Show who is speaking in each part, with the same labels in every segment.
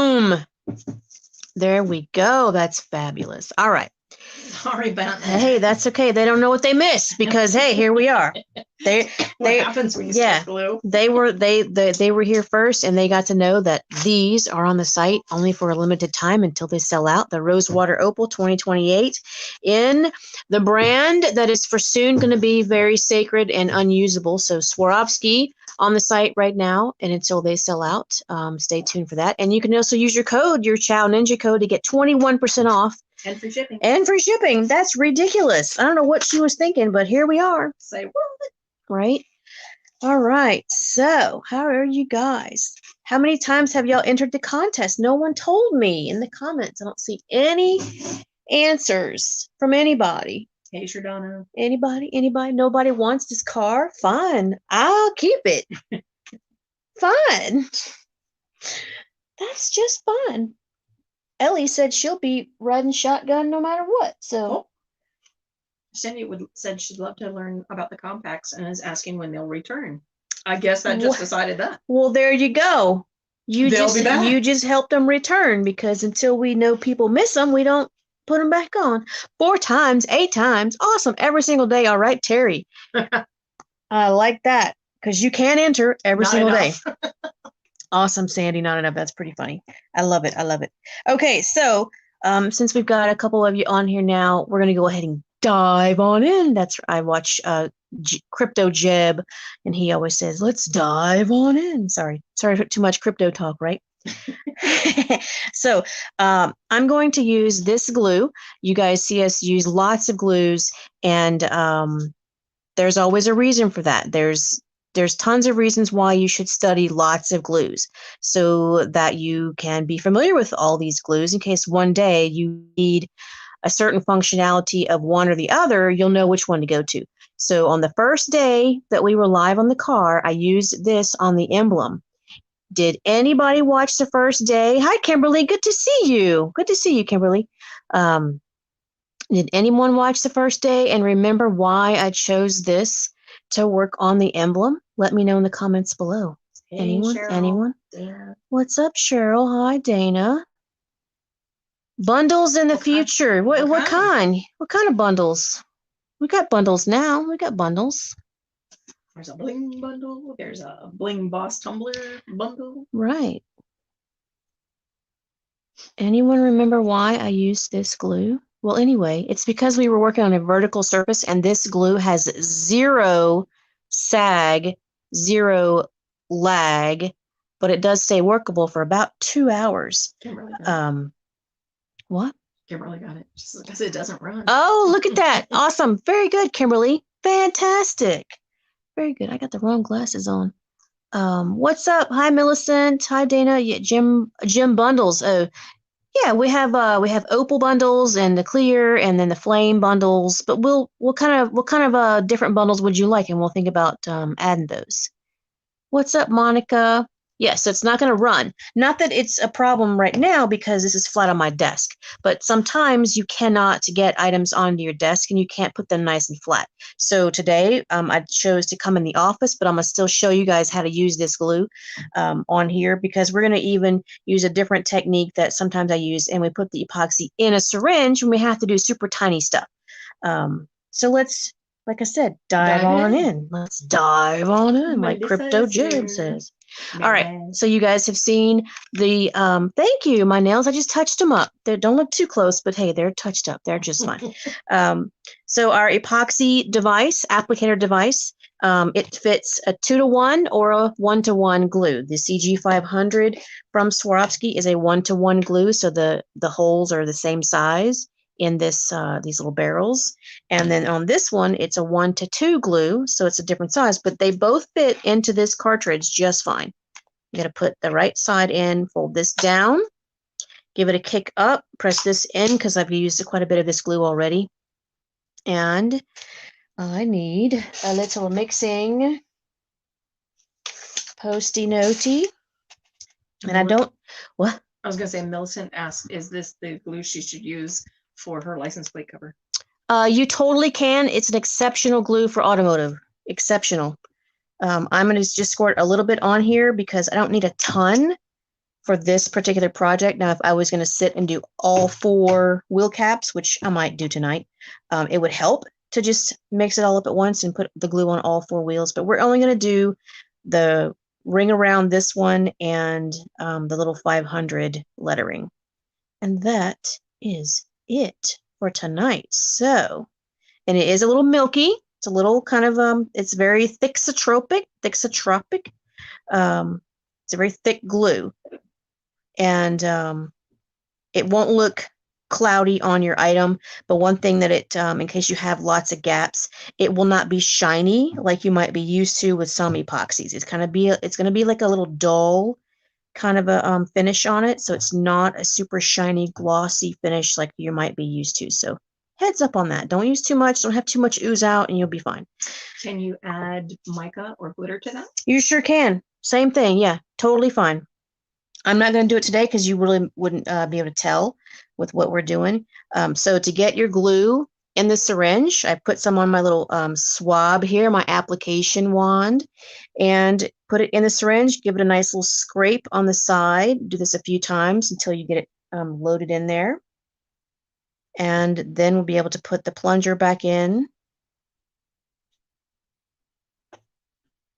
Speaker 1: Boom. There we go. That's fabulous. All right.
Speaker 2: Sorry about that.
Speaker 1: Hey, that's okay. They don't know what they missed because hey, here we are. What
Speaker 2: happens when you stick glue?
Speaker 1: They were here first, and they got to know that these are on the site only for a limited time until they sell out. The Rosewater Opal 2028 in the brand that is for soon going to be very sacred and unusable. So Swarovski on the site right now, and until they sell out, stay tuned for that. And you can also use your code, your CIAONINJA code, to get 21% off.
Speaker 2: And free shipping.
Speaker 1: And free shipping. That's ridiculous. I don't know what she was thinking, but here we are.
Speaker 2: Say what?
Speaker 1: Right? All right. So, how are you guys? How many times have y'all entered the contest? No one told me in the comments. I don't see any answers from anybody.
Speaker 2: Hey, Shardana.
Speaker 1: Anybody? Nobody wants this car? Fine. I'll keep it. Fine. That's just fun. Ellie said she'll be riding shotgun no matter what. So,
Speaker 2: Cindy said she'd love to learn about the compacts and is asking when they'll return. I guess that just decided that.
Speaker 1: Well, there you go. You just help them return, because until we know people miss them, we don't put them back on. 4 times, 8 times, awesome, every single day. All right, Terry. I like that, because you can enter every single day. Awesome, Sandy. Not enough. That's pretty funny. I love it. I love it. Okay, so since we've got a couple of you on here now, we're going to go ahead and dive on in. I watch Crypto Jeb, and he always says, let's dive on in. Sorry for too much crypto talk, right? So I'm going to use this glue. You guys see us use lots of glues, and there's always a reason for that. There's tons of reasons why you should study lots of glues so that you can be familiar with all these glues in case one day you need a certain functionality of one or the other, you'll know which one to go to. So on the first day that we were live on the car, I used this on the emblem. Did anybody watch the first day? Hi, Kimberly. Good to see you. Good to see you, Kimberly. Did anyone watch the first day and remember why I chose this to work on the emblem? Let me know in the comments below.
Speaker 2: Hey,
Speaker 1: anyone?
Speaker 2: Cheryl.
Speaker 1: Anyone?
Speaker 2: Dana.
Speaker 1: What's up, Cheryl? Hi, Dana. Bundles in the future. What kind? What kind of bundles? We got bundles now. We got bundles.
Speaker 2: There's a Bling bundle. There's a Bling Boss Tumbler bundle.
Speaker 1: Right. Anyone remember why I used this glue? Well, anyway, it's because we were working on a vertical surface, and this glue has 0 sag, 0 lag, but it does stay workable for about 2 hours.
Speaker 2: Kimberly got it.
Speaker 1: What?
Speaker 2: Kimberly got it. Just because it doesn't run.
Speaker 1: Oh, look at that. Awesome. Very good, Kimberly. Fantastic. Very good. I got the wrong glasses on. What's up? Hi, Millicent. Hi, Dana. Yeah, Jim Bundles. Oh, yeah, we have opal bundles and the clear, and then the flame bundles. But what kind of different bundles would you like? And we'll think about adding those. What's up, Monica? Yes, so it's not going to run. Not that it's a problem right now because this is flat on my desk, but sometimes you cannot get items onto your desk and you can't put them nice and flat. So today I chose to come in the office, but I'm going to still show you guys how to use this glue on here, because we're going to even use a different technique that sometimes I use, and we put the epoxy in a syringe when we have to do super tiny stuff. So let's, like I said, dive on in. Let's dive on in, like Crypto Jeb says. All right, so you guys have seen the, thank you, my nails, I just touched them up. They don't look too close, but hey, they're touched up. They're just fine. So our epoxy device, applicator device, it fits a 2-to-1 or a 1-to-1 glue. The CG500 from Swarovski is a 1-to-1 glue, so the holes are the same size in this these little barrels. And then on this one, it's a 1-to-2 glue, so it's a different size, but they both fit into this cartridge just fine. You got to put the right side in, fold this down, give it a kick up, press this in because I've used quite a bit of this glue already. And I need a little mixing posty notey. And I don't, what?
Speaker 2: I was going to say, Millicent asked, is this the glue she should use for her license plate cover?
Speaker 1: You totally can. It's an exceptional glue for automotive. Exceptional. I'm going to just squirt a little bit on here because I don't need a ton. for this particular project. Now, if I was going to sit and do all 4 wheel caps, which I might do tonight, it would help to just mix it all up at once and put the glue on all 4 wheels. But we're only going to do the ring around this one and the little 500 lettering. And that is it for tonight. So, and it is a little milky. It's a little kind of, it's very thixotropic. It's a very thick glue. And it won't look cloudy on your item, but one thing that it, in case you have lots of gaps, it will not be shiny like you might be used to with some epoxies. It's going to be like a little dull kind of a finish on it, so it's not a super shiny, glossy finish like you might be used to. So heads up on that. Don't use too much. Don't have too much ooze out, and you'll be fine.
Speaker 2: Can you add mica or glitter to that?
Speaker 1: You sure can. Same thing. Yeah, totally fine. I'm not going to do it today because you really wouldn't be able to tell with what we're doing. So to get your glue in the syringe, I put some on my little swab here, my application wand, and put it in the syringe. Give it a nice little scrape on the side. Do this a few times until you get it loaded in there. And then we'll be able to put the plunger back in.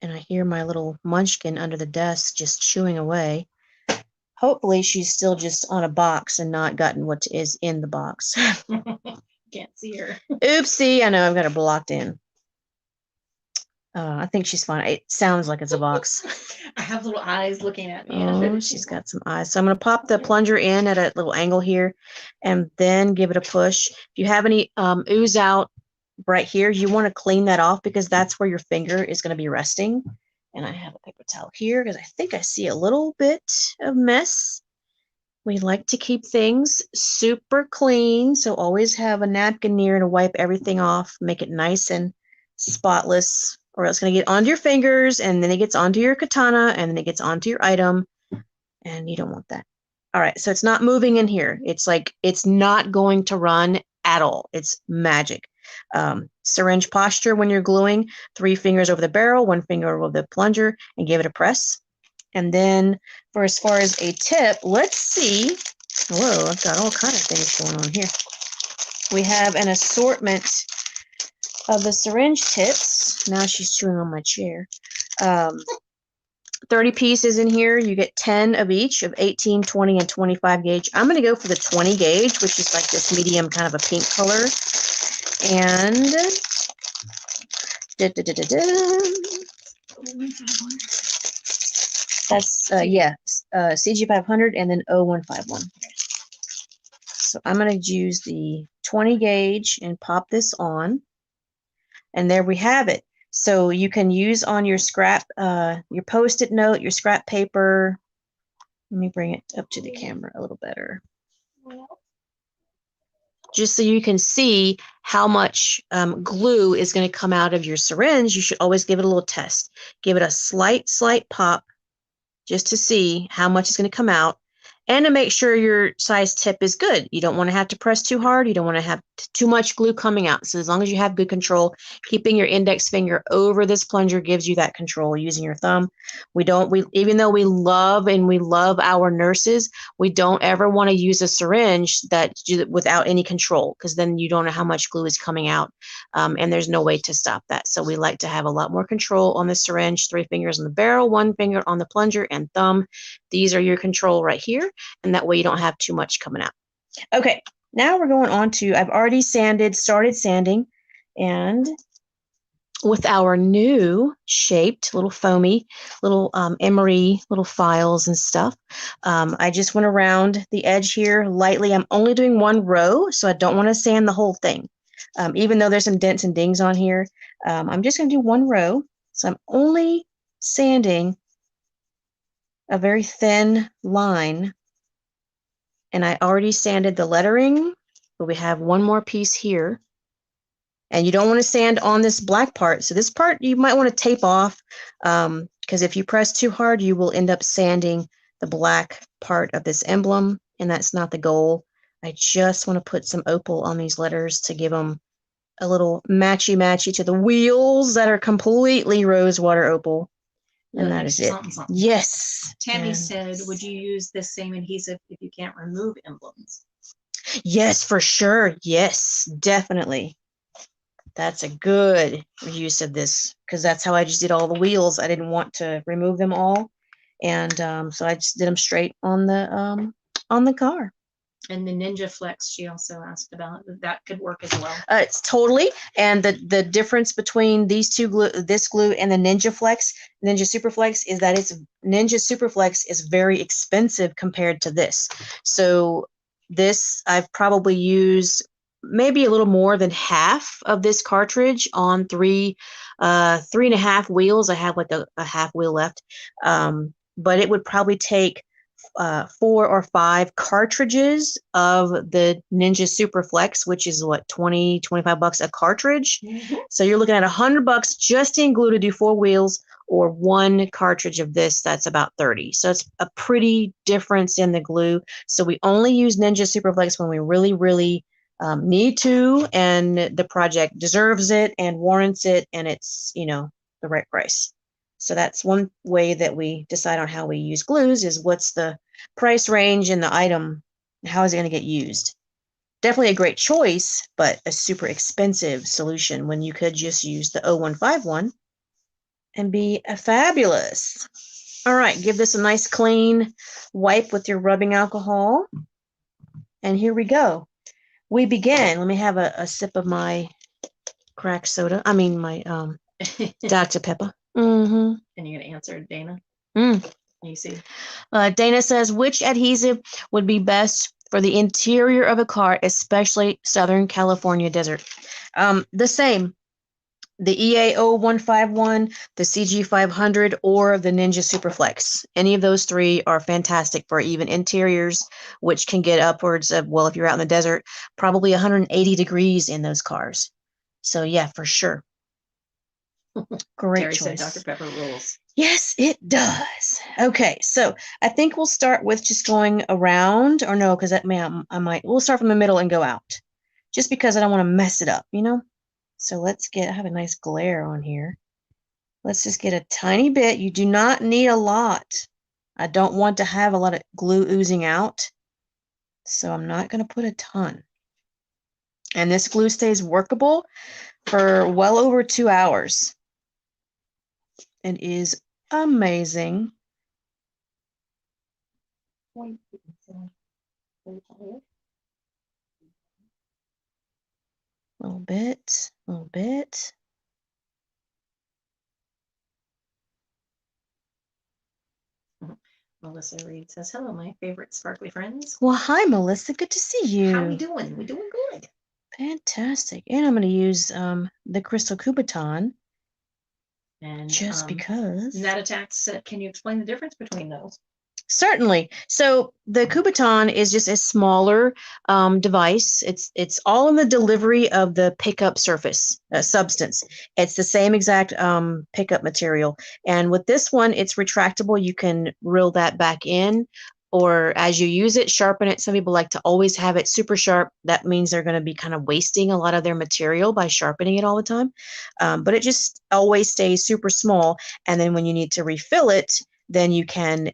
Speaker 1: And I hear my little munchkin under the desk just chewing away. Hopefully she's still just on a box and not gotten what is in the box.
Speaker 2: Can't see her.
Speaker 1: Oopsie, I know I've got her blocked in. I think she's fine. It sounds like it's a box.
Speaker 2: I have little eyes looking at me.
Speaker 1: Oh, she's got some eyes. So I'm going to pop the plunger in at a little angle here and then give it a push. If you have any ooze out right here, you want to clean that off because that's where your finger is going to be resting. And I have a paper towel here because I think I see a little bit of mess. We like to keep things super clean, so always have a napkin near to wipe everything off, make it nice and spotless, or else it's going to get onto your fingers, and then it gets onto your katana, and then it gets onto your item, and you don't want that. All right, so it's not moving in here. It's like it's not going to run at all. It's magic. Syringe posture when you're gluing, 3 fingers over the barrel, 1 finger over the plunger, and give it a press. And then for as far as a tip, let's see. Whoa, I've got all kinds of things going on here. We have an assortment of the syringe tips. Now she's chewing on my chair. 30 pieces in here. You get 10 of each of 18, 20, and 25 gauge. I'm going to go for the 20 gauge, which is like this medium kind of a pink color. And that's CG 500 and then 0151. So I'm going to use the 20 gauge and pop this on, and there we have it. So you can use on your scrap, your Post-it note, your scrap paper. Let me bring it up to the camera a little better. Just so you can see how much glue is going to come out of your syringe, you should always give it a little test. Give it a slight pop just to see how much is going to come out and to make sure your size tip is good. You don't want to have to press too hard. You don't want to have too much glue coming out. So as long as you have good control, keeping your index finger over this plunger gives you that control using your thumb. Even though we love our nurses, we don't ever want to use a syringe without any control, because then you don't know how much glue is coming out, and there's no way to stop that. So we like to have a lot more control on the syringe. 3 fingers on the barrel, 1 finger on the plunger, and thumb. These are your control right here, and that way you don't have too much coming out. Okay, now we're going on to, I've already started sanding, and with our new shaped little foamy, little emery little files and stuff, I just went around the edge here lightly. I'm only doing 1 row, so I don't want to sand the whole thing. Even though there's some dents and dings on here, I'm just going to do 1 row. So I'm only sanding a very thin line, and I already sanded the lettering, but we have 1 more piece here. And you don't want to sand on this black part. So this part you might want to tape off, because if you press too hard, you will end up sanding the black part of this emblem, and that's not the goal. I just want to put some opal on these letters to give them a little matchy-matchy to the wheels that are completely rosewater opal. And that is it.
Speaker 2: Something, something.
Speaker 1: Yes.
Speaker 2: Tammy
Speaker 1: And
Speaker 2: said, would you use this same adhesive if you can't remove emblems?
Speaker 1: yes, for sure. Yes, definitely. That's a good use of this because that's how I just did all the wheels. I didn't want to remove them all, and so I just did them straight on the car.
Speaker 2: And the Ninja Flex, she also asked about that could work as well.
Speaker 1: It's totally, and the difference between these two glue, this glue and the Ninja Flex, Ninja Super Flex, is that it's Ninja Super Flex is very expensive compared to this. So this I've probably used maybe a little more than half of this cartridge on three and a half wheels. I have like a half wheel left, but it would probably take 4 or 5 cartridges of the Ninja Super Flex, which is what, 20, 25 bucks a cartridge. So you're looking at $100 just in glue to do 4 wheels, or 1 cartridge of this, that's about 30. So it's a pretty difference in the glue. So we only use Ninja Super Flex when we really, really need to, and the project deserves it and warrants it, and it's, the right price. So that's one way that we decide on how we use glues, is what's the price range and the item, how is it going to get used. Definitely a great choice, but a super expensive solution when you could just use the 0151 and be fabulous. All right, give this a nice clean wipe with your rubbing alcohol. And here we go. We begin. Let me have a sip of my cracked soda. I mean, my Dr. Pepper. Mm-hmm.
Speaker 2: And you're going to answer Dana? You see.
Speaker 1: Dana says, which adhesive would be best for the interior of a car, especially Southern California desert? The same. The EA0151, the CG500, or the Ninja Superflex. Any of those 3 are fantastic for even interiors, which can get upwards of, well, if you're out in the desert, probably 180 degrees in those cars. So yeah, for sure. Great
Speaker 2: Terry
Speaker 1: choice.
Speaker 2: said Dr. Pepper rules.
Speaker 1: Yes, it does. Okay, so I think we'll start with just going around, or no, because that we'll start from the middle and go out, just because I don't want to mess it up, So I have a nice glare on here. Let's just get a tiny bit. You do not need a lot. I don't want to have a lot of glue oozing out, so I'm not going to put a ton. And this glue stays workable for well over 2 hours. It is amazing. A little bit, a little bit.
Speaker 2: Melissa Reed says, hello, my favorite sparkly friends.
Speaker 1: Well, hi, Melissa. Good to see you.
Speaker 2: How we doing? We doing good.
Speaker 1: Fantastic. And I'm going to use the Crystal Kubaton.
Speaker 2: And
Speaker 1: just because.
Speaker 2: Nat Attacks said, can you explain the difference between those?
Speaker 1: Certainly. So the Kubaton is just a smaller device. It's all in the delivery of the pickup surface substance. It's the same exact pickup material. And with this one, it's retractable. You can reel that back in, or as you use it, sharpen it. Some people like to always have it super sharp. That means they're going to be kind of wasting a lot of their material by sharpening it all the time. But it just always stays super small. And then when you need to refill it, then you can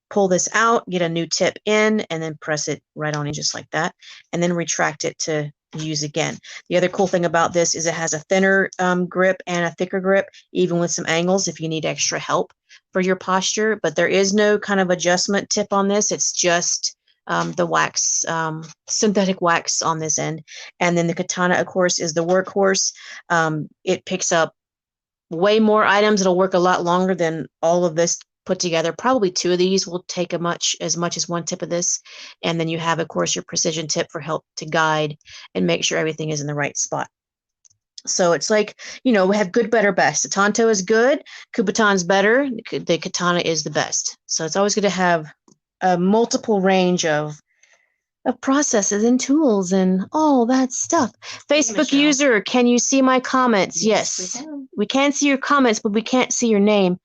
Speaker 1: pull this out, get a new tip in, and then press it right on in just like that, and then retract it to use again. The other cool thing about this is it has a thinner grip and a thicker grip, even with some angles if you need extra help for your posture. But there is no kind of adjustment tip on this. It's just the wax, synthetic wax on this end. And then the katana, of course, is the workhorse. It picks up way more items. It'll work a lot longer than all of this put together. Probably 2 of these will take as much as 1 tip of this. And then you have, of course, your precision tip for help to guide and make sure everything is in the right spot. So it's like, we have good, better, best. The Tonto is good. Kubaton's better. The katana is the best. So it's always good to have a multiple range of processes and tools and all that stuff. Facebook user, can you see my comments? Yes. We can see your comments, but we can't see your name.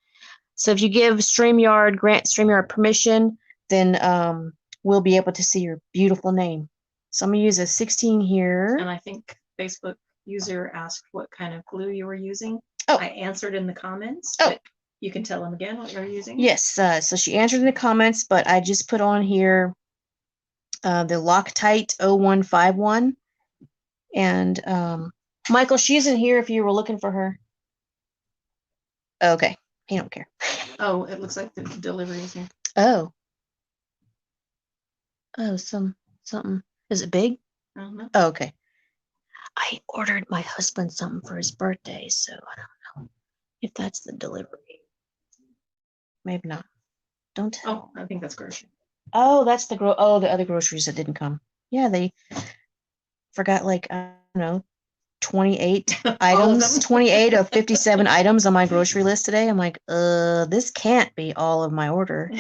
Speaker 1: So if you give grant StreamYard permission, then we'll be able to see your beautiful name. So I'm going to use a 16 here.
Speaker 2: And I think Facebook user asked what kind of glue you were using.
Speaker 1: Oh.
Speaker 2: I answered in the comments.
Speaker 1: Oh.
Speaker 2: But You can tell them again what you're using.
Speaker 1: Yes. So she answered in the comments, but I just put on here the Loctite 0151. And Michael, she's in here if you were looking for her. Okay. He don't care.
Speaker 2: Oh, it looks like the delivery is here.
Speaker 1: Oh. Oh, something. Is it big?
Speaker 2: I don't know.
Speaker 1: Oh, okay. I ordered my husband something for his birthday, so I don't know if that's the delivery. Maybe not. Don't tell.
Speaker 2: Oh, I think that's grocery.
Speaker 1: Oh, that's the the other groceries that didn't come. Yeah, they forgot like I don't know, 28
Speaker 2: All of
Speaker 1: items,
Speaker 2: them?
Speaker 1: 28 of 57 items on my grocery list today. I'm like, this can't be all of my order.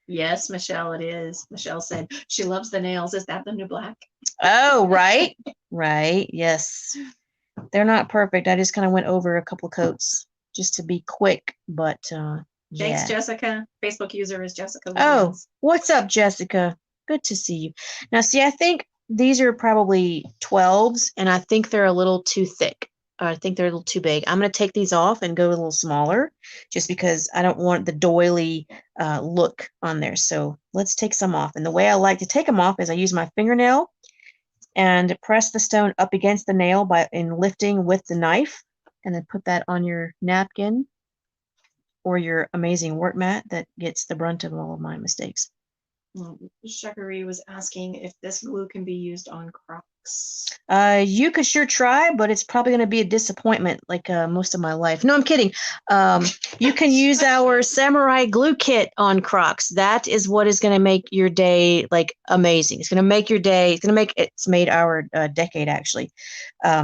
Speaker 2: Yes, Michelle, it is. Michelle said she loves the nails. Is that the new black?
Speaker 1: Oh, right. Right. Yes. They're not perfect. I just kind of went over a couple coats just to be quick, but
Speaker 2: Thanks,
Speaker 1: yeah.
Speaker 2: Jessica. Facebook user is Jessica.
Speaker 1: Oh,
Speaker 2: Williams.
Speaker 1: what's up, Jessica? Good to see you. Now, see, I think these are probably 12s, and I think they're a little too thick. I think they're a little too big. I'm going to take these off and go a little smaller just because I don't want the doily look on there. So let's take some off. And the way I like to take them off is I use my fingernail and press the stone up against the nail in lifting with the knife, and then put that on your napkin or your amazing work mat that gets the brunt of all of my mistakes.
Speaker 2: Shakari was asking if this glue can be used on Crocs.
Speaker 1: You could sure try, but it's probably going to be a disappointment like most of my life. No, I'm kidding. You can use our samurai glue kit on Crocs. That is what is going to make your day like amazing. It's going to make your day. It's made our decade actually.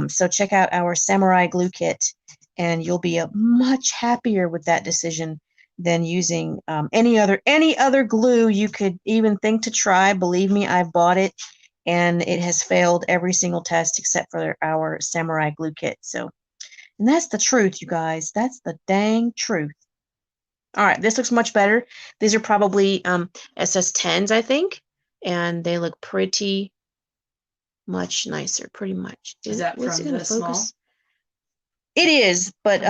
Speaker 1: So check out our samurai glue kit, and you'll be much happier with that decision than using any other glue you could even think to try. Believe me, I've bought it, and it has failed every single test except for our samurai glue kit. So, and that's the truth, you guys. That's the dang truth. All right, this looks much better. These are probably SS10s, I think, and they look pretty much nicer. Pretty much.
Speaker 2: Is that
Speaker 1: What's
Speaker 2: from
Speaker 1: it gonna
Speaker 2: the
Speaker 1: focus?
Speaker 2: small?
Speaker 1: It is, but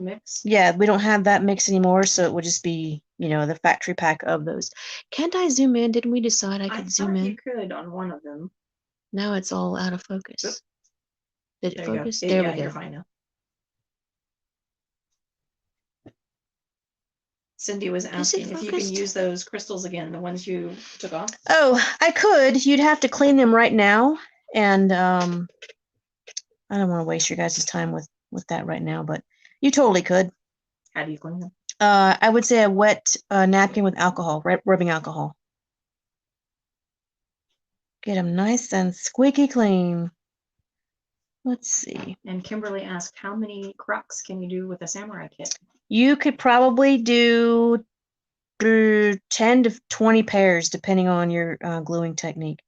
Speaker 2: Mix?
Speaker 1: yeah, we don't have that mix anymore, so it would just be, the factory pack of those. Can't I zoom in? Didn't we decide I could zoom in?
Speaker 2: You could on one of them.
Speaker 1: Now it's all out of focus.
Speaker 2: Oop.
Speaker 1: Did it focus?
Speaker 2: There we go. You're fine now. Cindy was asking if you can use those crystals again, the ones you took off.
Speaker 1: Oh, I could. You'd have to clean them right now, and I don't want to waste your guys' time with that right now, but you totally could.
Speaker 2: How do you clean them?
Speaker 1: I would say a wet napkin with alcohol, rubbing alcohol. Get them nice and squeaky clean. Let's see.
Speaker 2: And Kimberly asked, how many Crocs can you do with a samurai kit?
Speaker 1: You could probably do 10 to 20 pairs, depending on your gluing technique.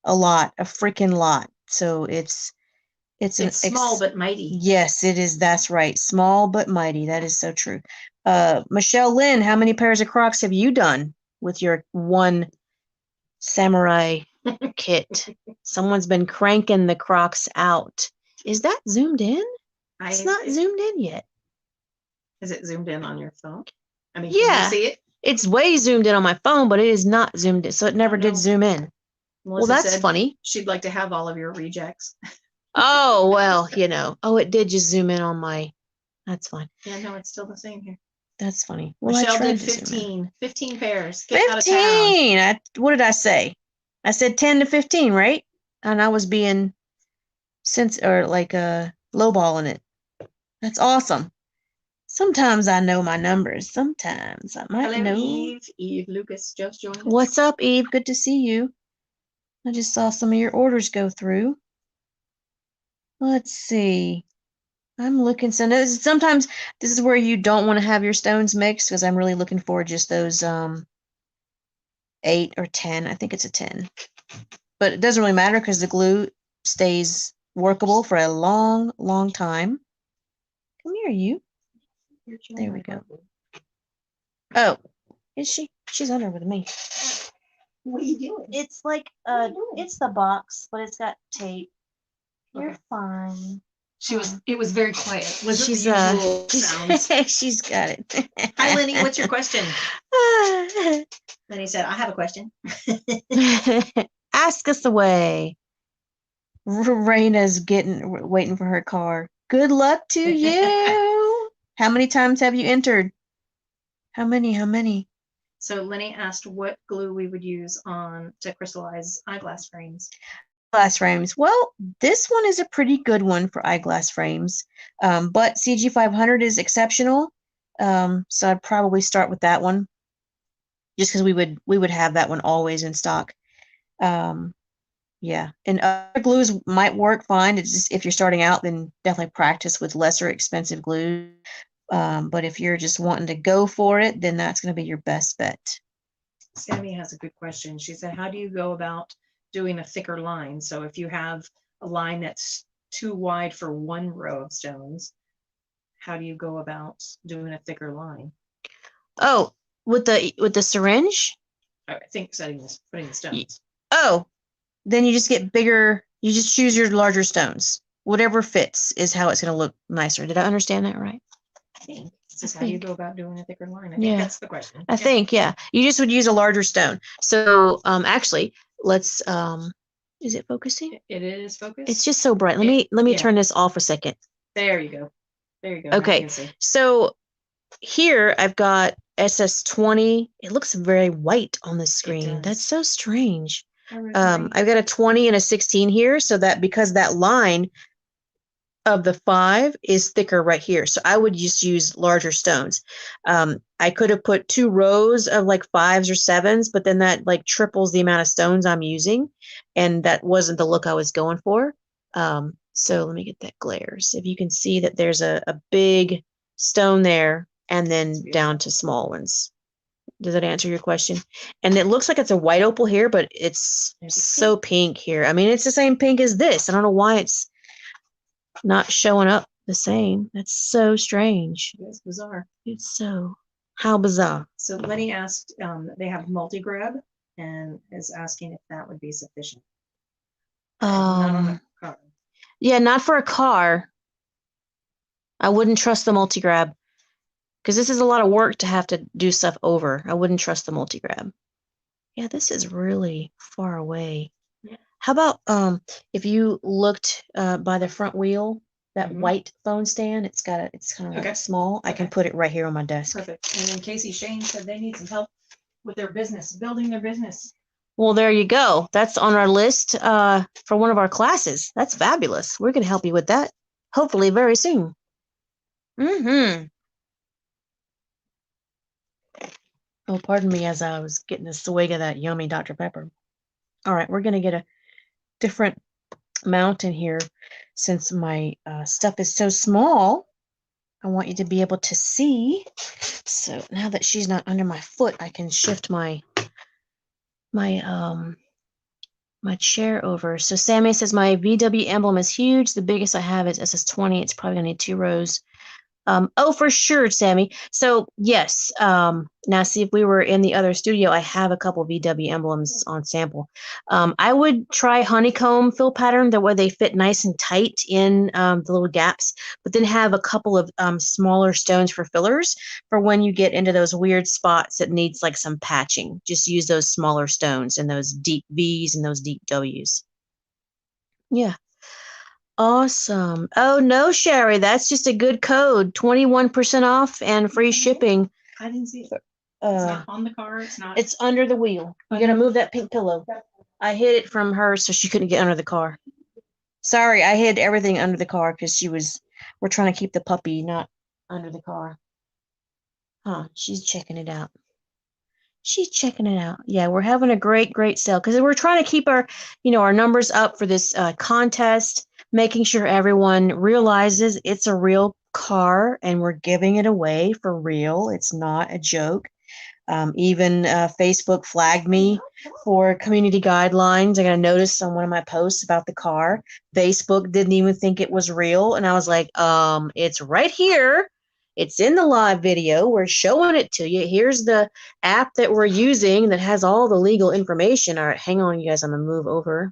Speaker 1: A freaking lot. So it's
Speaker 2: small but mighty.
Speaker 1: Yes, it is. That's right. Small but mighty. That is so true. Michelle Lynn, how many pairs of Crocs have you done with your one samurai kit? Someone's been cranking the Crocs out. Is that zoomed in? It's not zoomed in yet.
Speaker 2: Is it zoomed in on your phone? I mean,
Speaker 1: yeah.
Speaker 2: Can you see it?
Speaker 1: It's way zoomed in on my phone, but it is not zoomed in, so it never did zoom in.
Speaker 2: Melissa
Speaker 1: well, that's funny.
Speaker 2: She'd like to have all of your rejects.
Speaker 1: Oh, well, Oh, it did just zoom in on my... That's fine.
Speaker 2: Yeah, no, it's still the same here.
Speaker 1: That's funny. Well,
Speaker 2: Michelle did 15. 15 pairs.
Speaker 1: Get 15! What did I say? I said 10 to 15, right? And I was being... lowballing it. That's awesome. Sometimes I know my numbers. Sometimes I might know.
Speaker 2: Eve. Eve Lucas just joined us.
Speaker 1: What's up, Eve? Good to see you. I just saw some of your orders go through. Let's see. I'm looking. Sometimes this is where you don't want to have your stones mixed, because I'm really looking for just those 8 or 10. I think it's a 10. But it doesn't really matter because the glue stays workable for a long, long time. Come here, you. There we go. Oh, is she? She's under with me.
Speaker 2: What are you doing?
Speaker 1: It's like it's the box, but it's got tape. You're fine.
Speaker 2: It was very quiet. Wasn't
Speaker 1: She's
Speaker 2: the usual sounds.
Speaker 1: she's got it.
Speaker 2: Hi, Lenny. What's your question? Lenny said, I have a question.
Speaker 1: Ask us away. Raina's waiting for her car. Good luck to you. How many times have you entered? How many?
Speaker 2: So Lenny asked what glue we would use to crystallize eyeglass frames.
Speaker 1: Glass frames. Well, this one is a pretty good one for eyeglass frames, but CG500 is exceptional. So I'd probably start with that one, just because we would have that one always in stock. Yeah, and other glues might work fine. It's just if you're starting out, then definitely practice with lesser expensive glue. But if you're just wanting to go for it, then that's going to be your best bet.
Speaker 2: Sammy has a good question. She said, how do you go about doing a thicker line? So if you have a line that's too wide for one row of stones, how do you go about doing a thicker line?
Speaker 1: Oh, with the syringe?
Speaker 2: I think putting the stones.
Speaker 1: Oh, then you just get bigger. You just choose your larger stones. Whatever fits is how it's going to look nicer. Did I understand that right?
Speaker 2: I think. This is how you go about doing a thicker line. I think that's the question.
Speaker 1: I think, yeah. You just would use a larger stone. So actually, let's is it focusing?
Speaker 2: It is focused.
Speaker 1: It's just so bright. Let me turn this off a second.
Speaker 2: There you go. There you go.
Speaker 1: Okay. So here I've got SS20. It looks very white on the screen. That's so strange. I've got a 20 and a 16 here, so that because that line of the 5 is thicker right here, so I would just use larger stones. I could have put 2 rows of like 5s or 7s, but then that like triples the amount of stones I'm using, and that wasn't the look I was going for. So let me get that glare. So if you can see that there's a big stone there, and then down to small ones. Does that answer your question? And it looks like it's a white opal here, but it's so pink here. I mean, it's the same pink as this. I don't know why it's not showing up the same. That's so strange.
Speaker 2: It's bizarre.
Speaker 1: It's so, how bizarre.
Speaker 2: So Lenny asked, they have multi-grab and is asking if that would be sufficient. Not on a car.
Speaker 1: Yeah, not for a car. I wouldn't trust the multi-grab because this is a lot of work to have to do stuff over. I wouldn't trust the multi-grab. Yeah, this is really far away. Yeah. How about if you looked by the front wheel, that white phone stand, it's kind of like small. I can put it right here on my desk.
Speaker 2: Perfect. And then Casey Shane said they need some help with their business, building their business.
Speaker 1: Well, there you go. That's on our list for one of our classes. That's fabulous. We're going to help you with that, hopefully very soon. Oh, pardon me as I was getting a swig of that yummy Dr. Pepper. All right, we're going to get a different mount in here. Since my stuff is so small, I want you to be able to see. So now that she's not under my foot, I can shift my chair over. So Sammy says my VW emblem is huge. The biggest I have is SS20. It's probably gonna need 2 rows. Oh, for sure, Sammy. So yes. Now see, if we were in the other studio, I have a couple VW emblems on sample. I would try honeycomb fill pattern, that way they fit nice and tight in the little gaps, but then have a couple of smaller stones for fillers for when you get into those weird spots that needs like some patching. Just use those smaller stones and those deep V's and those deep W's. Yeah. Awesome. Oh, no, Sherry, that's just a good code. 21% off and free shipping.
Speaker 2: I didn't see it. It's not on the car. It's not.
Speaker 1: It's under the wheel. You're going to move that pink pillow. I hid it from her so she couldn't get under the car. Sorry, I hid everything under the car because we're trying to keep the puppy not under the car. Huh, she's checking it out. She's checking it out. Yeah, we're having a great sale because we're trying to keep our numbers up for this contest, making sure everyone realizes it's a real car and we're giving it away for real. It's not a joke. Even Facebook flagged me for community guidelines. I got a notice on one of my posts about the car. Facebook didn't even think it was real. And I was like, it's right here. It's in the live video. We're showing it to you. Here's the app that we're using that has all the legal information. All right, hang on, you guys. I'm going to move over.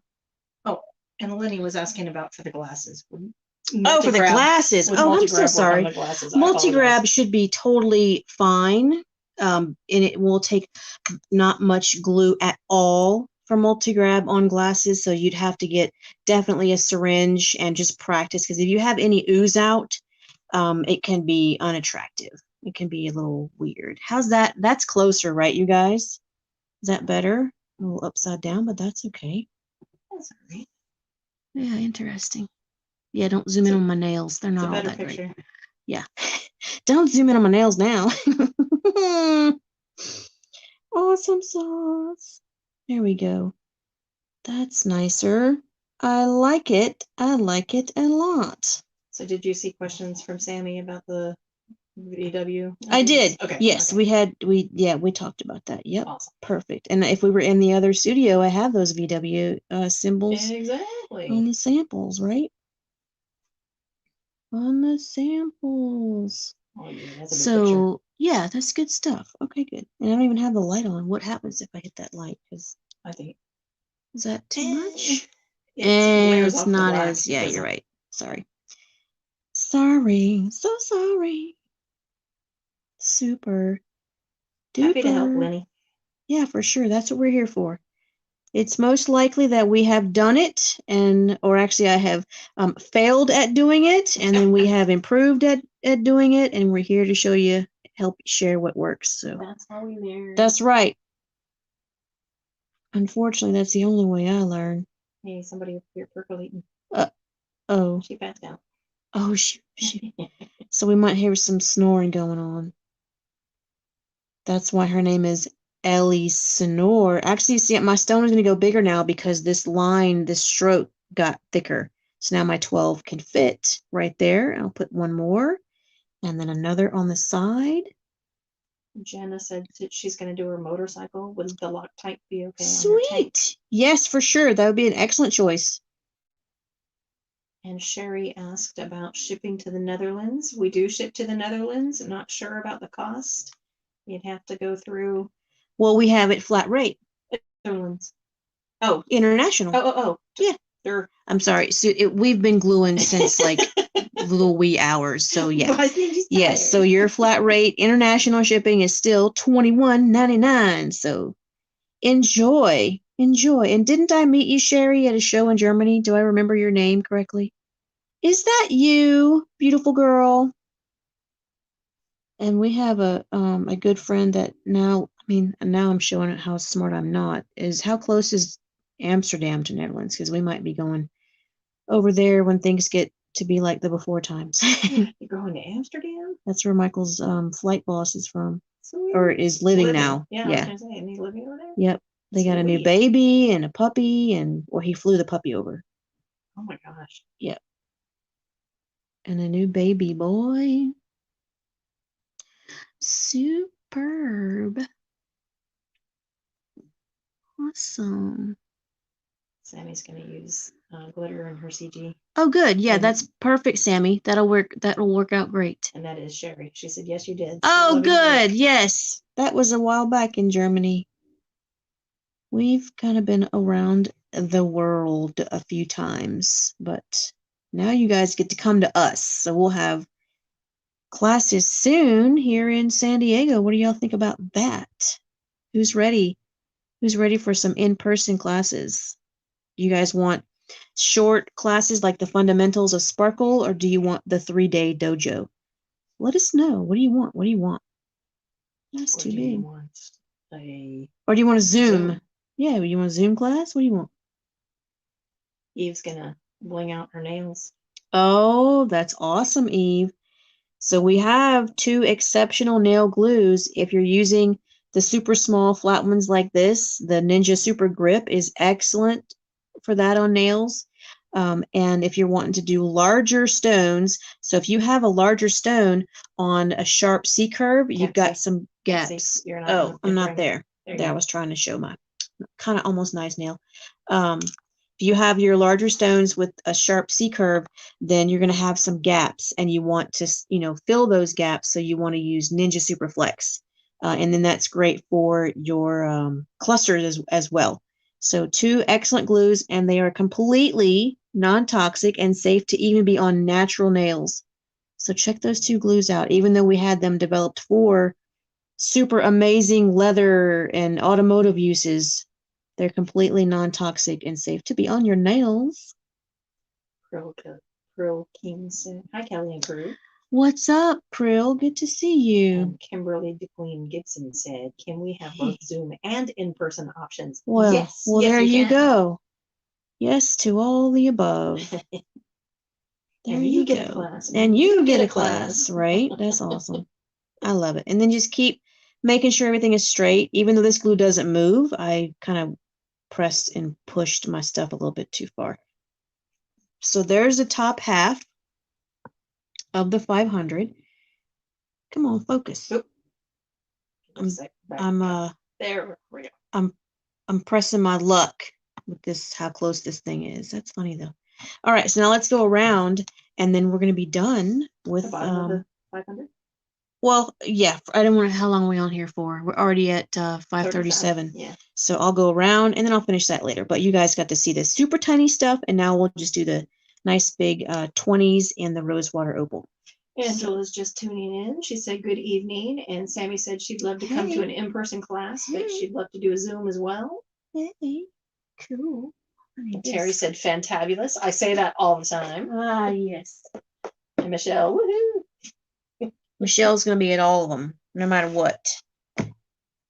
Speaker 2: Oh, and Lenny was asking about for the glasses.
Speaker 1: Oh, for the
Speaker 2: multi-grab
Speaker 1: glasses.
Speaker 2: with
Speaker 1: Oh, I'm so
Speaker 2: multi-grab work on
Speaker 1: sorry.
Speaker 2: the glasses. I
Speaker 1: Multi-grab
Speaker 2: apologize.
Speaker 1: should be totally fine. And it will take not much glue at all for multi-grab on glasses. So you'd have to get definitely a syringe and just practice. Because if you have any ooze out, it can be unattractive. It can be a little weird. How's that? That's closer, right, you guys? Is that better? A little upside down, but that's okay.
Speaker 2: That's all right.
Speaker 1: Yeah, interesting. Yeah, don't zoom in on my nails. They're
Speaker 2: It's a
Speaker 1: not all
Speaker 2: better
Speaker 1: that
Speaker 2: picture.
Speaker 1: great. Yeah. Don't zoom in on my nails now. Awesome sauce. There we go. That's nicer. I like it. I like it a lot.
Speaker 2: So did you see questions from Sammy about the VW?
Speaker 1: I did.
Speaker 2: Okay.
Speaker 1: Yes,
Speaker 2: okay.
Speaker 1: we talked about that. Yep.
Speaker 2: Awesome.
Speaker 1: Perfect. And if we were in the other studio, I have those VW symbols
Speaker 2: Exactly.
Speaker 1: on the samples, right? On the samples.
Speaker 2: Oh, yeah, that's a big picture.
Speaker 1: So yeah, that's good stuff. Okay, good. And I don't even have the light on. What happens if I hit that light? Because
Speaker 2: I think
Speaker 1: is that too much?
Speaker 2: layers
Speaker 1: It's
Speaker 2: off the
Speaker 1: not
Speaker 2: black
Speaker 1: as, yeah,
Speaker 2: because
Speaker 1: you're
Speaker 2: of-
Speaker 1: right. Sorry. Sorry. So sorry. Super
Speaker 2: Happy to help,
Speaker 1: duper.
Speaker 2: Lenny.
Speaker 1: Yeah, for sure. That's what we're here for. It's most likely that we have done it, or actually I have failed at doing it, and then we have improved at doing it, and we're here to show you, help share what works. So
Speaker 2: That's how we learn.
Speaker 1: that's right. Unfortunately, that's the only way I learn.
Speaker 2: Hey, somebody up here percolating.
Speaker 1: Oh,
Speaker 2: She passed out.
Speaker 1: oh, shoot. So we might hear some snoring going on. That's why her name is Ellie Snore. Actually, see, my stone is going to go bigger now because this line, this stroke got thicker. So now my 12 can fit right there. I'll put one more and then another on the side.
Speaker 2: Jenna said that she's going to do her motorcycle. Would the Loctite be okay on her tank?
Speaker 1: Sweet. Yes, for sure. That would be an excellent choice.
Speaker 2: And Sherry asked about shipping to the Netherlands. We do ship to the Netherlands. I'm not sure about the cost. You'd have to go through
Speaker 1: Well, we have it flat rate.
Speaker 2: Netherlands. Oh,
Speaker 1: International.
Speaker 2: oh.
Speaker 1: Yeah.
Speaker 2: They're
Speaker 1: I'm sorry. So we've been gluing since like little wee hours. So yeah. Yes. So your flat rate international shipping is still $21.99. So enjoy. And didn't I meet you, Sherry, at a show in Germany? Do I remember your name correctly? Is that you, beautiful girl? And we have a good friend that now, I mean, now I'm showing it how smart I'm not. Is how close is Amsterdam to Netherlands? Because we might be going over there when things get to be like the before times.
Speaker 2: You're going to Amsterdam?
Speaker 1: That's where Michael's flight boss is from,
Speaker 2: Sweet.
Speaker 1: or is living now.
Speaker 2: Yeah, I was gonna say, and he's living over there?
Speaker 1: Yep. They got a new
Speaker 2: Sweet.
Speaker 1: baby and a puppy, or he flew the puppy over.
Speaker 2: Oh my gosh.
Speaker 1: Yep. And a new baby boy. Superb. Awesome.
Speaker 2: Sammy's gonna use glitter in her CG.
Speaker 1: Oh, good. Yeah,
Speaker 2: And-
Speaker 1: that's perfect, Sammy. That'll work out great.
Speaker 2: And that is Sherry. She said, yes, you did.
Speaker 1: Oh, good. Yes. That was a while back in Germany. We've kind of been around the world a few times, but now you guys get to come to us. So we'll have classes soon here in San Diego. What do y'all think about that? Who's ready? Who's ready for some in-person classes? You guys want short classes like the fundamentals of Sparkle, or do you want the 3-day dojo? Let us know. What do you want? What do you want? That's too big. Or do you want a Zoom? Yeah, you want a Zoom class? What do you want?
Speaker 2: Eve's gonna bling out her nails.
Speaker 1: Oh, that's awesome, Eve. So we have 2 exceptional nail glues. If you're using the super small flat ones like this, the Ninja Super Grip is excellent for that on nails. And if you're wanting to do larger stones, so if you have a larger stone on a sharp C curve, you've got some gaps. Oh, I'm not there. There, I was trying to show my kind of almost nice nail. If you have your larger stones with a sharp C curve, then you're going to have some gaps, and you want to, fill those gaps. So you want to use Ninja Super Flex, and then that's great for your clusters as well. So 2 excellent glues, and they are completely non-toxic, and safe to even be on natural nails. So check those two glues out. Even though we had them developed for super amazing leather and automotive uses, they're completely non-toxic and safe to be on your nails.
Speaker 2: Pearl King said, hi, Kelly and crew.
Speaker 1: What's up, Prill? Good to see you.
Speaker 2: And Kimberly DeQueen Gibson said, can we have both Zoom and in-person options?
Speaker 1: Well,
Speaker 2: yes.
Speaker 1: Well,
Speaker 2: yes,
Speaker 1: there
Speaker 2: we
Speaker 1: you
Speaker 2: can.
Speaker 1: go. Yes to all the above. There
Speaker 2: and
Speaker 1: you
Speaker 2: get
Speaker 1: go.
Speaker 2: a class.
Speaker 1: And you get a class, right? That's awesome. I love it. And then just keep making sure everything is straight. Even though this glue doesn't move, I kind of pressed and pushed my stuff a little bit too far. So there's the top half of the 500. Come on, focus.
Speaker 2: Oop.
Speaker 1: There we go. I'm pressing my luck with this, how close this thing is. That's funny though. All right, so now let's go around, and then we're going to be done with
Speaker 2: 500.
Speaker 1: Well, yeah, I don't want to, how long are we on here for? We're already at 5:37.
Speaker 2: Yeah.
Speaker 1: So I'll go around and then I'll finish that later. But you guys got to see the super tiny stuff, and now we'll just do the nice big 20s and the rosewater opal.
Speaker 2: Angela's just tuning in. She said good evening, and Sammy said she'd love to come to an in-person class, but she'd love to do a Zoom as well.
Speaker 1: Hey, cool.
Speaker 2: Terry said fantabulous. I say that all the time.
Speaker 1: Ah, yes.
Speaker 2: And Michelle, woohoo.
Speaker 1: Michelle's going to be at all of them, no matter what.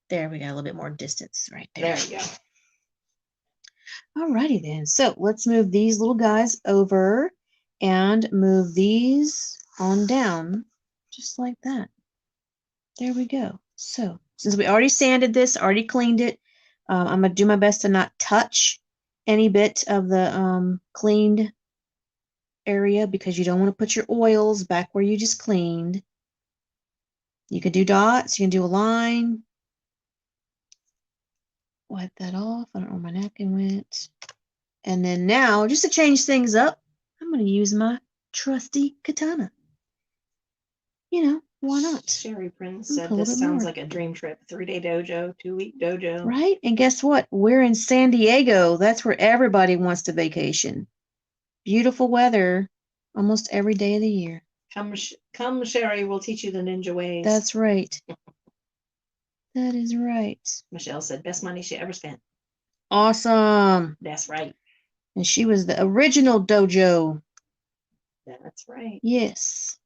Speaker 1: There, we got a little bit more distance right there.
Speaker 2: There you go.
Speaker 1: Alrighty then. So let's move these little guys over and move these on down, just like that. There we go. So since we already sanded this, already cleaned it, I'm going to do my best to not touch any bit of the cleaned area, because you don't want to put your oils back where you just cleaned. You can do dots, you can do a line. Wipe that off. I don't know where my napkin went. And then now, just to change things up, I'm going to use my trusty katana. You know, why not?
Speaker 2: Sherry Prince said this sounds like a dream trip. 3-day dojo, 2-week dojo.
Speaker 1: Right? And guess what? We're in San Diego. That's where everybody wants to vacation. Beautiful weather almost every day of the year.
Speaker 2: Come, Sherry, we'll teach you the ninja ways.
Speaker 1: That's right. That is right.
Speaker 2: Michelle said, best money she ever spent.
Speaker 1: Awesome.
Speaker 2: That's right.
Speaker 1: And she was the original dojo.
Speaker 2: That's right.
Speaker 1: Yes.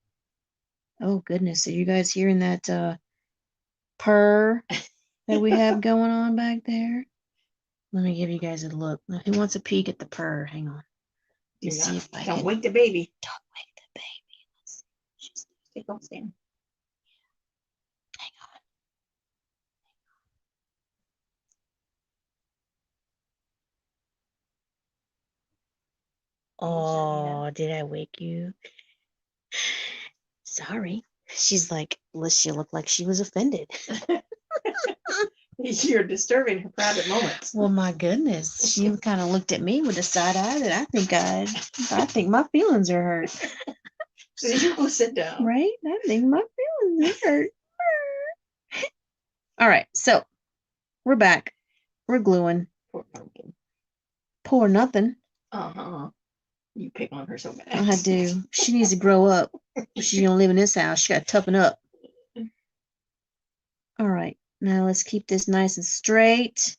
Speaker 1: Oh, goodness. Are you guys hearing that purr that we have going on back there? Let me give you guys a look. Now, who wants a peek at the purr? Hang on. Let's see if I
Speaker 2: don't
Speaker 1: can.
Speaker 2: wake the baby.
Speaker 1: Don't wake the baby. Let's see.
Speaker 2: Take off stand.
Speaker 1: Hang on. Oh, did I wake you? Sorry. She's like, she looked like she was offended.
Speaker 2: You're disturbing her private moments.
Speaker 1: Well, my goodness. She kind of looked at me with a side eye that I think my feelings are hurt.
Speaker 2: So you go sit down.
Speaker 1: Right? I think my feelings are hurt. All right. So we're back. We're gluing.
Speaker 2: Poor pumpkin.
Speaker 1: Poor nothing.
Speaker 2: Uh-huh. You pick on her so bad.
Speaker 1: I do. She needs to grow up. She's going to live in this house. She got to toughen up. All right. Now let's keep this nice and straight.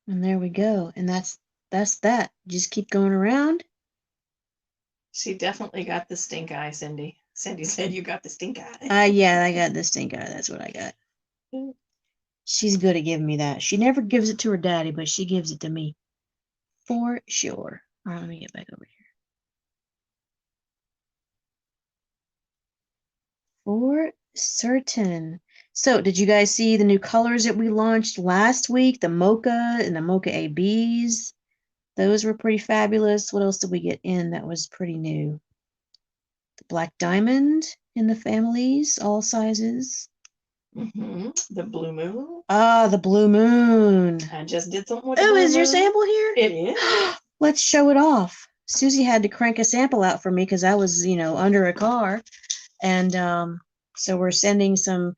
Speaker 1: And there we go. And that's that. Just keep going around.
Speaker 2: She definitely got the stink eye, Cindy. Cindy said you got the stink eye.
Speaker 1: Yeah, I got the stink eye. That's what I got. She's good at giving me that. She never gives it to her daddy, but she gives it to me. For sure. All right, let me get back over here. For certain. So, did you guys see the new colors that we launched last week? The Mocha and the Mocha ABs. Those were pretty fabulous. What else did we get in that was pretty new? The Black Diamond in the families, all sizes.
Speaker 2: The Blue Moon.
Speaker 1: Ah, the Blue Moon.
Speaker 2: I just did something with
Speaker 1: Oh, is your sample here?
Speaker 2: It is.
Speaker 1: Let's show it off. Susie had to crank a sample out for me because I was, under a car. And so we're sending some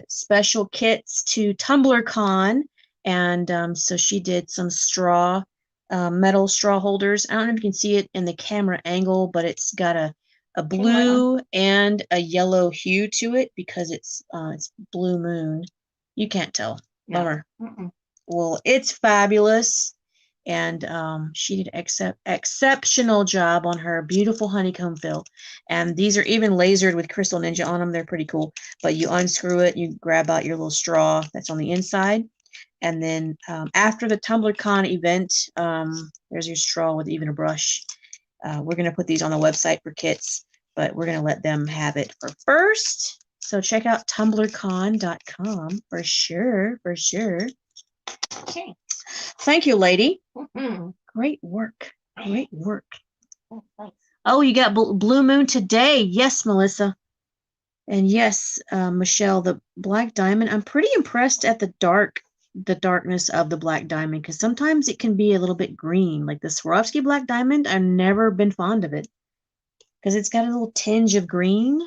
Speaker 1: special kits to TumblerCon. And so she did some straw, metal straw holders. I don't know if you can see it in the camera angle, but it's got a blue and a yellow hue to it because it's blue moon. You can't tell. Bummer. Well, it's fabulous. And she did exceptional job on her beautiful honeycomb fill. And these are even lasered with CrystalNinja on them. They're pretty cool. But you unscrew it, you grab out your little straw that's on the inside. And then after the TumblerCon event, there's your straw with even a brush. We're going to put these on the website for kits, but we're going to let them have it for first. So check out tumblercon.com for sure, for sure.
Speaker 2: Okay.
Speaker 1: Thank you, lady. Great work. Great work. Oh, you got Blue Moon today. Yes, Melissa. And yes, Michelle, the black diamond. I'm pretty impressed at the darkness of the black diamond, because sometimes it can be a little bit green. Like the Swarovski black diamond, I've never been fond of it because it's got a little tinge of green.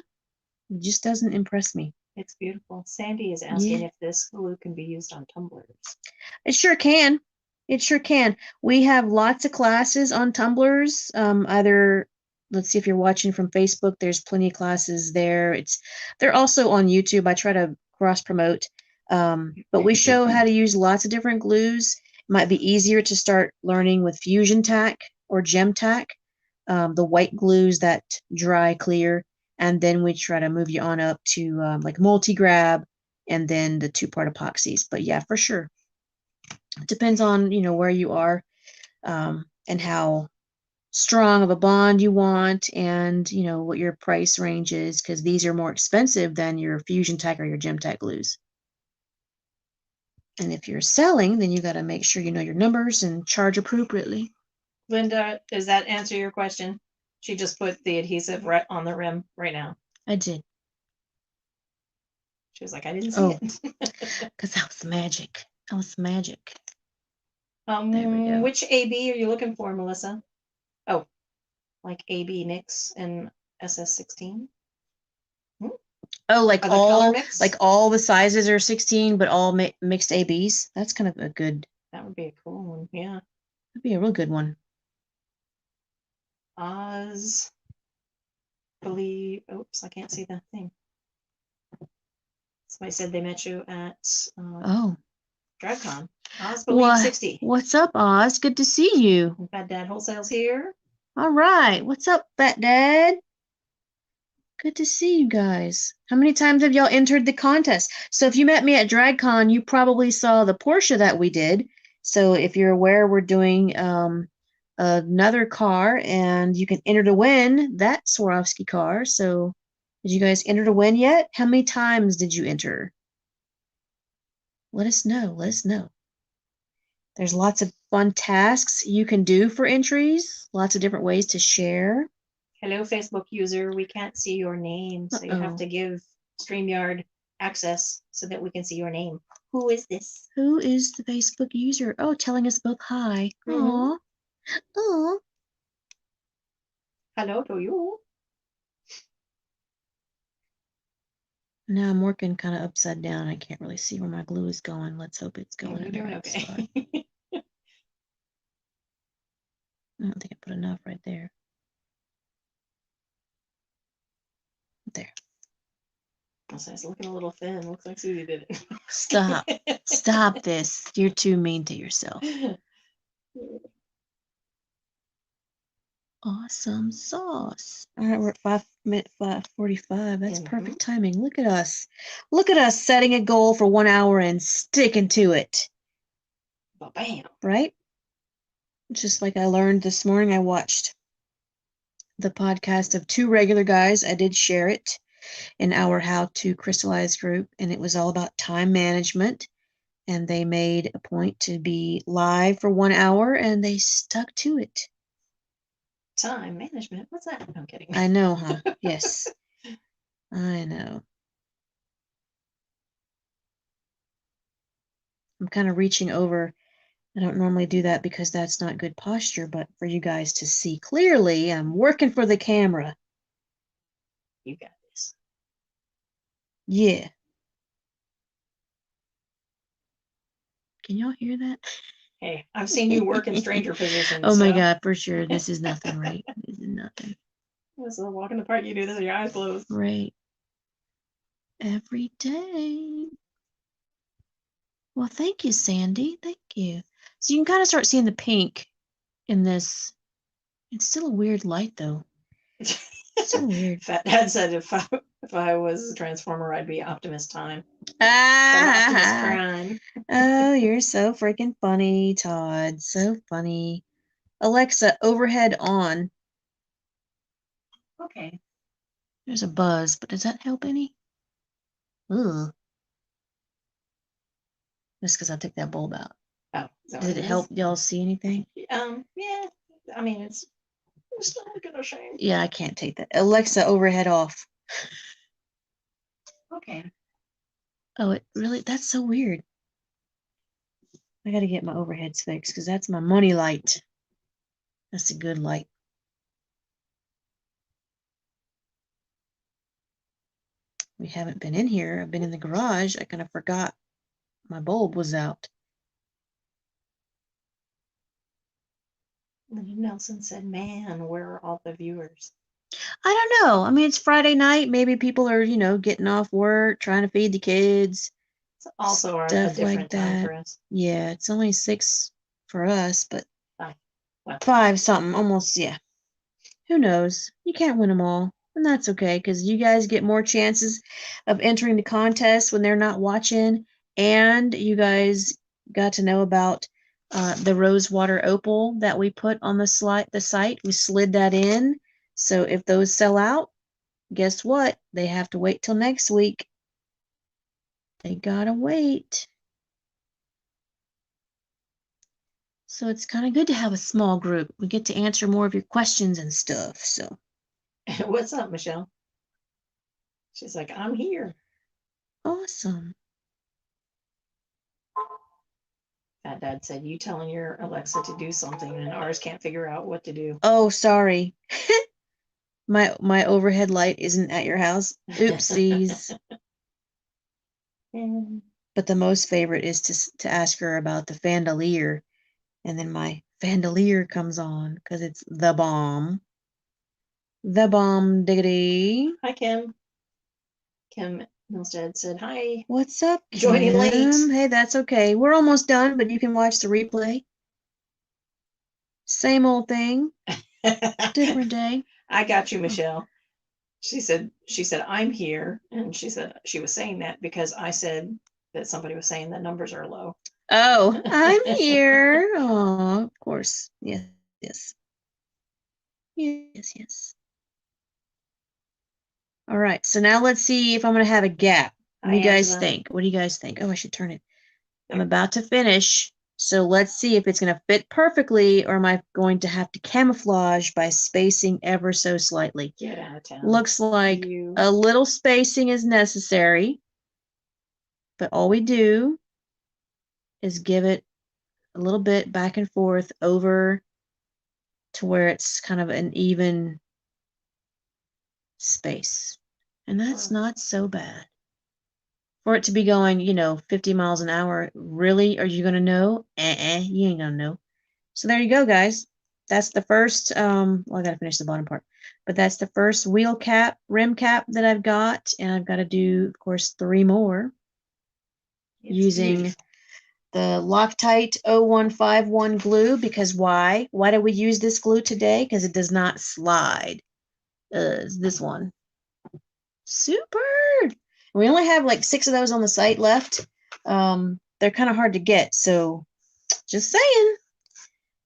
Speaker 1: It just doesn't impress me.
Speaker 2: It's beautiful. Sandy is asking if this glue can be used on tumblers.
Speaker 1: It sure can. It sure can. We have lots of classes on tumblers. Either, let's see if you're watching from Facebook, there's plenty of classes there. They're also on YouTube. I try to cross promote. But we show how to use lots of different glues. It might be easier to start learning with Fusion Tack or Gem Tack, the white glues that dry clear. And then we try to move you on up to like multi-grab and then the two-part epoxies. But yeah, for sure. It depends on, where you are and how strong of a bond you want and, what your price range is, because these are more expensive than your Fusion Tack or your Gem Tack glues. And if you're selling, then you got to make sure you know your numbers and charge appropriately.
Speaker 2: Linda, does that answer your question? She just put the adhesive right on the rim right now.
Speaker 1: I did.
Speaker 2: She was like, I didn't see it.
Speaker 1: Because that was magic. That was magic.
Speaker 2: There we go. Which AB are you looking for, Melissa? Oh, like AB NYX and SS16?
Speaker 1: Oh, like all the sizes are 16, but all mixed ABs. That's kind of a good.
Speaker 2: That would be a cool one. Yeah.
Speaker 1: That'd be a real good one.
Speaker 2: Oz. Believe. Oops, I can't see the thing. Somebody said they met you at DragCon. Oz Believe 60.
Speaker 1: What's up, Oz? Good to see you.
Speaker 2: Fat Dad Wholesale's here.
Speaker 1: All right. What's up, Fat Dad? Good to see you guys. How many times have y'all entered the contest? So if you met me at DragCon, you probably saw the Porsche that we did. So if you're aware, we're doing another car, and you can enter to win that Swarovski car. So did you guys enter to win yet? How many times did you enter? Let us know. Let us know. There's lots of fun tasks you can do for entries. Lots of different ways to share.
Speaker 2: Hello, Facebook user. We can't see your name, so you have to give StreamYard access so that we can see your name. Who is this?
Speaker 1: Who is the Facebook user? Oh, telling us both hi. Aw. Aw.
Speaker 2: Hello to you.
Speaker 1: Now I'm working kind of upside down. I can't really see where my glue is going. Let's hope it's going in the right spot. I don't think I put enough right there. There.
Speaker 2: It's looking a little thin. Looks like Susie did it.
Speaker 1: Stop. Stop this. You're too mean to yourself. Awesome sauce. All right, we're at 5:45. That's perfect timing. Look at us. Look at us setting a goal for 1 hour and sticking to it.
Speaker 2: Bam.
Speaker 1: Right? Just like I learned this morning, I watched the podcast of two regular guys. I did share it in our How to Crystallize group, and it was all about time management. And they made a point to be live for 1 hour, and they stuck to it.
Speaker 2: Time management? What's that? I'm kidding.
Speaker 1: I know, huh? Yes. I know. I'm kind of reaching over. I don't normally do that because that's not good posture, but for you guys to see clearly, I'm working for the camera.
Speaker 2: You got this.
Speaker 1: Yeah. Can y'all hear that?
Speaker 2: Hey, I've seen you work in stranger positions.
Speaker 1: Oh my
Speaker 2: so.
Speaker 1: God, for sure. This is nothing, right? This is nothing.
Speaker 2: This is a walk in the park. You do this with your eyes closed.
Speaker 1: Right. Every day. Well, thank you, Sandy. Thank you. So you can kind of start seeing the pink in this. It's still a weird light, though. It's so weird.
Speaker 2: Fat Dad said if I was a Transformer, I'd be Optimus Time. Optimus
Speaker 1: Ah,
Speaker 2: Prime.
Speaker 1: oh, you're so freaking funny, Todd. So funny. Alexa, overhead on.
Speaker 2: Okay.
Speaker 1: There's a buzz, but does that help any? Ugh. Just because I took that bulb out.
Speaker 2: Oh, is that
Speaker 1: Did
Speaker 2: what
Speaker 1: it
Speaker 2: it
Speaker 1: help y'all see anything?
Speaker 2: Yeah. I mean, it's not gonna shame.
Speaker 1: Yeah, I can't take that. Alexa, overhead off.
Speaker 2: Okay.
Speaker 1: Oh, it really, that's so weird. I got to get my overheads fixed because that's my money light. That's a good light. We haven't been in here. I've been in the garage. I kind of forgot my bulb was out.
Speaker 2: Nelson said, man, where are all the viewers?
Speaker 1: I don't know. I mean, it's Friday night. Maybe people are, getting off work, trying to feed the kids.
Speaker 2: It's also a
Speaker 1: Stuff
Speaker 2: different
Speaker 1: like
Speaker 2: time
Speaker 1: that.
Speaker 2: for us.
Speaker 1: Yeah, it's only 6 for us, but
Speaker 2: Well,
Speaker 1: 5 something, almost, yeah. Who knows? You can't win them all. And that's okay, because you guys get more chances of entering the contest when they're not watching. And you guys got to know about the rosewater opal that we put on the site. We slid that in. So if those sell out, guess what? They have to wait till next week. They gotta wait. So it's kind of good to have a small group. We get to answer more of your questions and stuff. So
Speaker 2: what's up, Michelle? She's like, I'm here.
Speaker 1: awesome.
Speaker 2: Fat Dad said, you telling your Alexa to do something and ours can't figure out what to do.
Speaker 1: Oh, sorry. My overhead light isn't at your house. Oopsies. But the most favorite is to ask her about the fandelier. And then my fandelier comes on because it's the bomb. The bomb diggity.
Speaker 2: Hi, Kim. Kim Milstead said, hi.
Speaker 1: What's up, Kim?
Speaker 2: Joining late.
Speaker 1: Hey, that's okay. We're almost done, but you can watch the replay. Same old thing. Different day.
Speaker 2: I got you, Michelle. She said, I'm here. And she said she was saying that because I said that somebody was saying the numbers are low.
Speaker 1: Oh, I'm here. Oh, of course. Yes, yes. Yes, yes. All right, so now let's see if I'm going to have a gap. What do you guys think? What do you guys think? Oh, I should turn it. I'm about to finish, so let's see if it's going to fit perfectly, or am I going to have to camouflage by spacing ever so slightly?
Speaker 2: Get out of town.
Speaker 1: Looks like a little spacing is necessary, but all we do is give it a little bit back and forth over to where it's kind of an even space. And that's not so bad. For it to be going, 50 miles an hour, really? Are you going to know? You ain't going to know. So there you go, guys. That's the first, well, I got to finish the bottom part. But that's the first rim cap that I've got. And I've got to do, of course, 3 more using the Loctite 0151 glue. Because why? Why do we use this glue today? Because it does not slide. It's this one. Super. We only have like 6 of those on the site left. They're kind of hard to get, so just saying.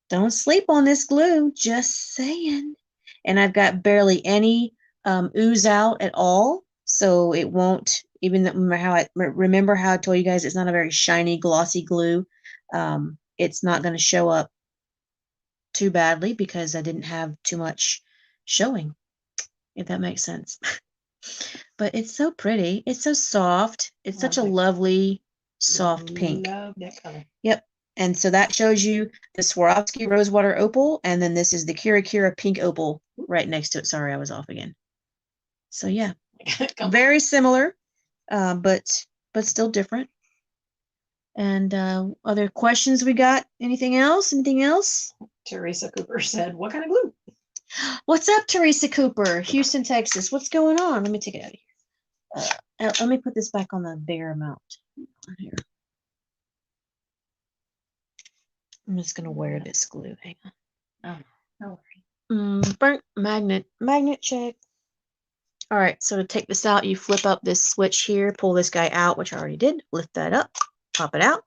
Speaker 1: Don't sleep on this glue. Just saying. And I've got barely any ooze out at all, so it won't. Even remember how I told you guys it's not a very shiny, glossy glue. It's not going to show up too badly because I didn't have too much showing, if that makes sense. But it's so pretty. It's so soft. It's such a lovely, soft pink.
Speaker 2: Love that color.
Speaker 1: Yep. And so that shows you the Swarovski Rosewater Opal, and then this is the Kira Kira Pink Opal right next to it. Sorry, I was off again. So yeah, very similar, but still different. And other questions we got? Anything else? Anything else?
Speaker 2: Teresa Cooper said, what kind of glue?
Speaker 1: What's up, Teresa Cooper, Houston, Texas? What's going on? Let me take it out of here. Let me put this back on the bigger amount. Here. I'm just gonna wear this glue. Hang on.
Speaker 2: Oh, no worry.
Speaker 1: Burnt magnet check. All right, so to take this out, you flip up this switch here, pull this guy out, which I already did. Lift that up, pop it out,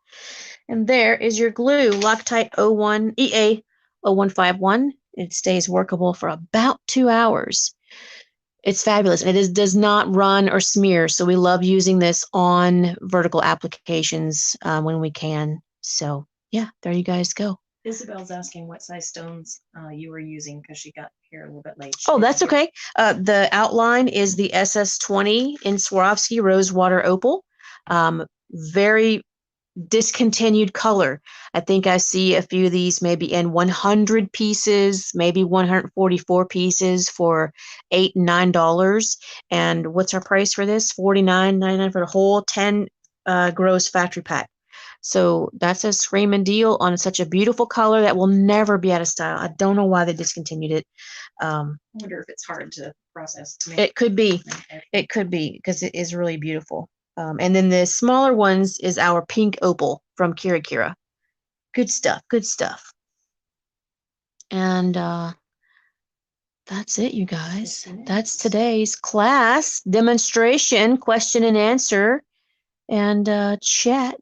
Speaker 1: and there is your glue, Loctite 01 EA 0151. It stays workable for about 2 hours. It's fabulous, and it does not run or smear, so we love using this on vertical applications when we can. So yeah, there you guys go.
Speaker 2: Isabel's asking what size stones you were using because she got here a little bit late.
Speaker 1: Oh, that's okay. The outline is the SS20 in Swarovski Rosewater Opal. Very discontinued color. I think I see a few of these maybe in 100 pieces, maybe 144 pieces for $8 and $9. And what's our price for this? $49.99 for the whole 10 gross factory pack. So that's a screaming deal on such a beautiful color that will never be out of style. I don't know why they discontinued it.
Speaker 2: I wonder if it's hard to process.
Speaker 1: It could be. It could be because it is really beautiful. And then the smaller ones is our pink opal from Kira Kira. Good stuff. Good stuff. And that's it, you guys. That's today's class demonstration, question and answer, and chat.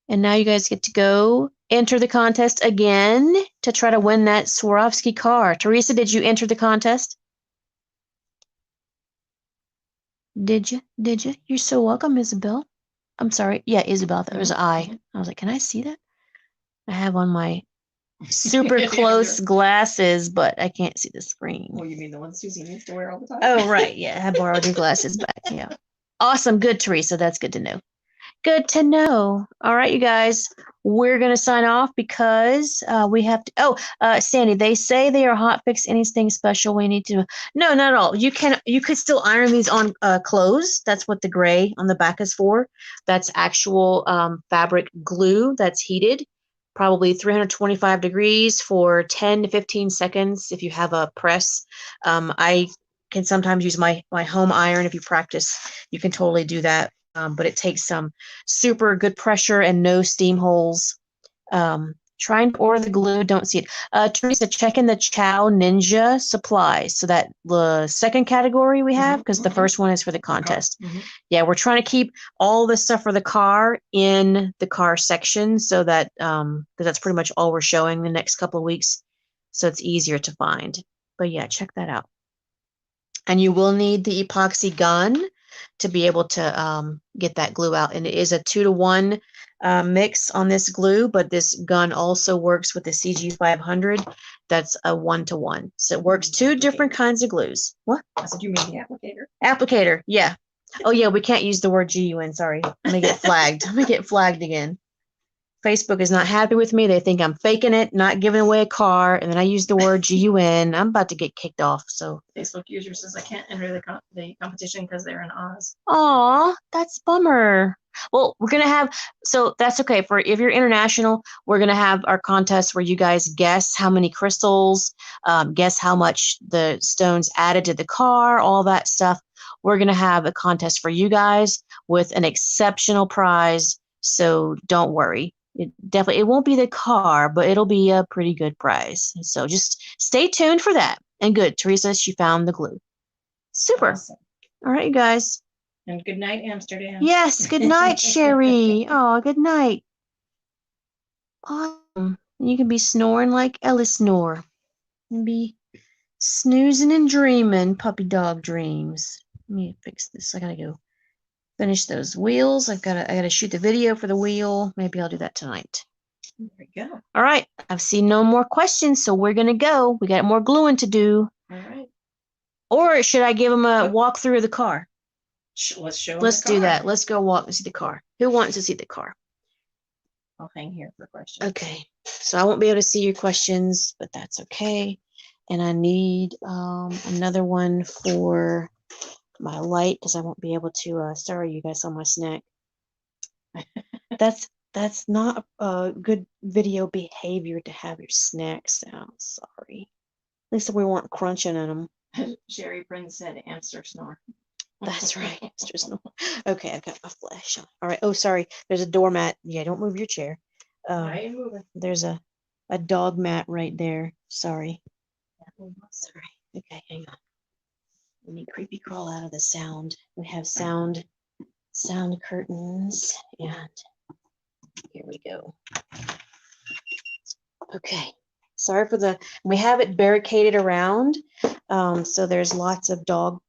Speaker 1: And now you guys get to go enter the contest again to try to win that Swarovski car. Teresa, did you enter the contest? Did you? Did you? You're so welcome, Isabel. I'm sorry. Yeah, Isabel. That was I. I was like, can I see that? I have on my super close glasses, but I can't see the screen.
Speaker 2: Oh, you mean the ones Susie needs to wear all the time?
Speaker 1: Oh, right. Yeah, I borrowed your glasses back. Yeah. Awesome. Good, Teresa. That's good to know. Good to know. All right, you guys. We're going to sign off because we have to. Oh, Sandy, they say they are hot fix anything special we need to. No, not at all. You could still iron these on clothes. That's what the gray on the back is for. That's actual fabric glue that's heated, probably 325 degrees for 10 to 15 seconds if you have a press. I can sometimes use my home iron. If you practice, you can totally do that. But it takes some super good pressure and no steam holes. Trying to order the glue, don't see it. Teresa, check in the CIAONINJA supplies. So that the second category we have, because the first one is for the contest. Yeah, we're trying to keep all the stuff for the car in the car section so that, because that's pretty much all we're showing the next couple of weeks. So it's easier to find. But yeah, check that out. And you will need the epoxy gun to be able to get that glue out. And it is a 2-to-1 mix on this glue, but this gun also works with the CG500. That's a 1-to-1. So it works 2 different kinds of glues. What?
Speaker 2: I said you mean the applicator?
Speaker 1: Applicator, yeah. Oh yeah, we can't use the word GUN, sorry. I'm gonna get flagged. I'm gonna get flagged again. Facebook is not happy with me. They think I'm faking it, not giving away a car, and then I use the word GUN. I'm about to get kicked off. So
Speaker 2: Facebook user says I can't enter the competition because they're in Oz.
Speaker 1: Aw, that's bummer. Well, we're gonna have, so that's okay. For if you're international, we're gonna have our contest where you guys guess how many crystals, guess how much the stones added to the car, all that stuff. We're gonna have a contest for you guys with an exceptional prize. So don't worry. It won't be the car, but it'll be a pretty good prize. So just stay tuned for that. And good, Teresa, she found the glue. Super.
Speaker 2: Awesome.
Speaker 1: All right, you guys.
Speaker 2: And good night, Amsterdam.
Speaker 1: Yes, good night, Sherry. Oh, good night. Awesome. You can be snoring like Ellis snore. And be snoozing and dreaming puppy dog dreams. Let me fix this. I gotta go finish those wheels. I gotta shoot the video for the wheel. Maybe I'll do that tonight.
Speaker 2: There we go.
Speaker 1: All right. I've seen no more questions, so we're gonna go. We got more gluing to do.
Speaker 2: All right.
Speaker 1: Or should I give them a walkthrough of the car?
Speaker 2: Let's show.
Speaker 1: Let's do that. Let's go walk and see the car. Who wants to see the car?
Speaker 2: I'll hang here for questions.
Speaker 1: Okay. So I won't be able to see your questions, but that's okay. And I need another one for my light because I won't be able to. Sorry, you guys saw my snack. That's not a good video behavior to have your snacks out. Sorry. At least we weren't crunching in them.
Speaker 2: Sherry Prince said hamster snore.
Speaker 1: That's right. Okay, I've got my flash on. All right. Oh, sorry. There's a doormat. Yeah, don't move your chair.
Speaker 2: I ain't moving.
Speaker 1: There's a dog mat right there. Sorry. Sorry. Okay, hang on. Let me creepy crawl out of the sound. We have sound curtains, and here we go. Okay. Sorry for we have it barricaded around. So there's lots of dog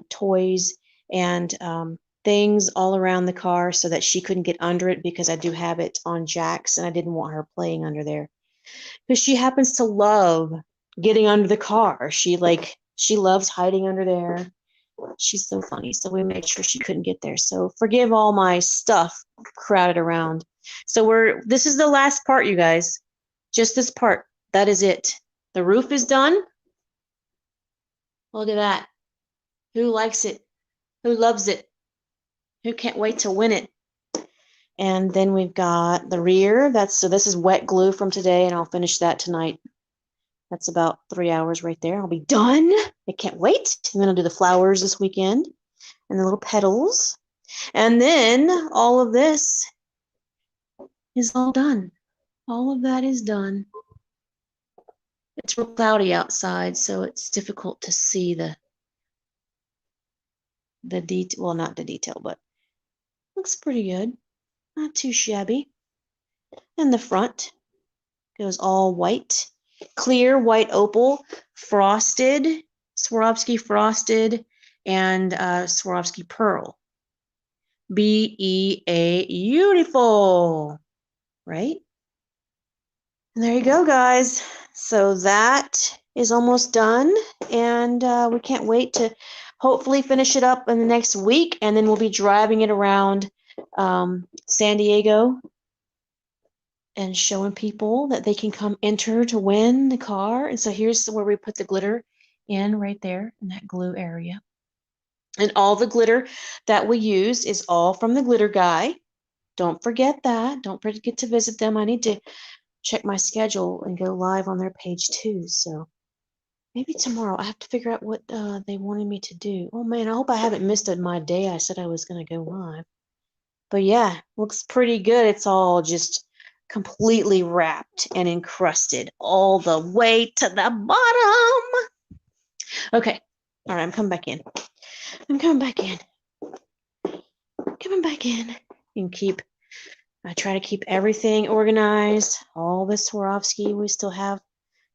Speaker 1: toys and things all around the car so that she couldn't get under it, because I do have it on jacks and I didn't want her playing under there. Because she happens to love getting under the car. She loves hiding under there. She's so funny. So we made sure she couldn't get there. So forgive all my stuff crowded around. So this is the last part, you guys. Just this part. That is it. The roof is done. Look at that. Who likes it? Who loves it? Who can't wait to win it? And then we've got the rear. So this is wet glue from today, and I'll finish that tonight. That's about 3 hours right there. I'll be done. I can't wait. And then I'll do the flowers this weekend and the little petals. And then all of this is all done. All of that is done. It's real cloudy outside, so it's difficult to see the detail. Well, not the detail, but looks pretty good. Not too shabby. And the front goes all white. Clear white opal, frosted, Swarovski frosted, and Swarovski pearl. BEA beautiful, right? And there you go, guys. So that is almost done, and we can't wait to hopefully finish it up in the next week, and then we'll be driving it around San Diego and showing people that they can come enter to win the car. And so here's where we put the glitter in, right there in that glue area. And all the glitter that we use is all from the glitter guy. Don't forget that. Don't forget to visit them. I need to check my schedule and go live on their page too. So maybe tomorrow I have to figure out what they wanted me to do. Oh man, I hope I haven't missed my day I said I was going to go live. But yeah, looks pretty good. It's all just completely wrapped and encrusted all the way to the bottom. Okay. All right, I'm coming back in. Coming back in. You can I try to keep everything organized. All the Swarovski we still have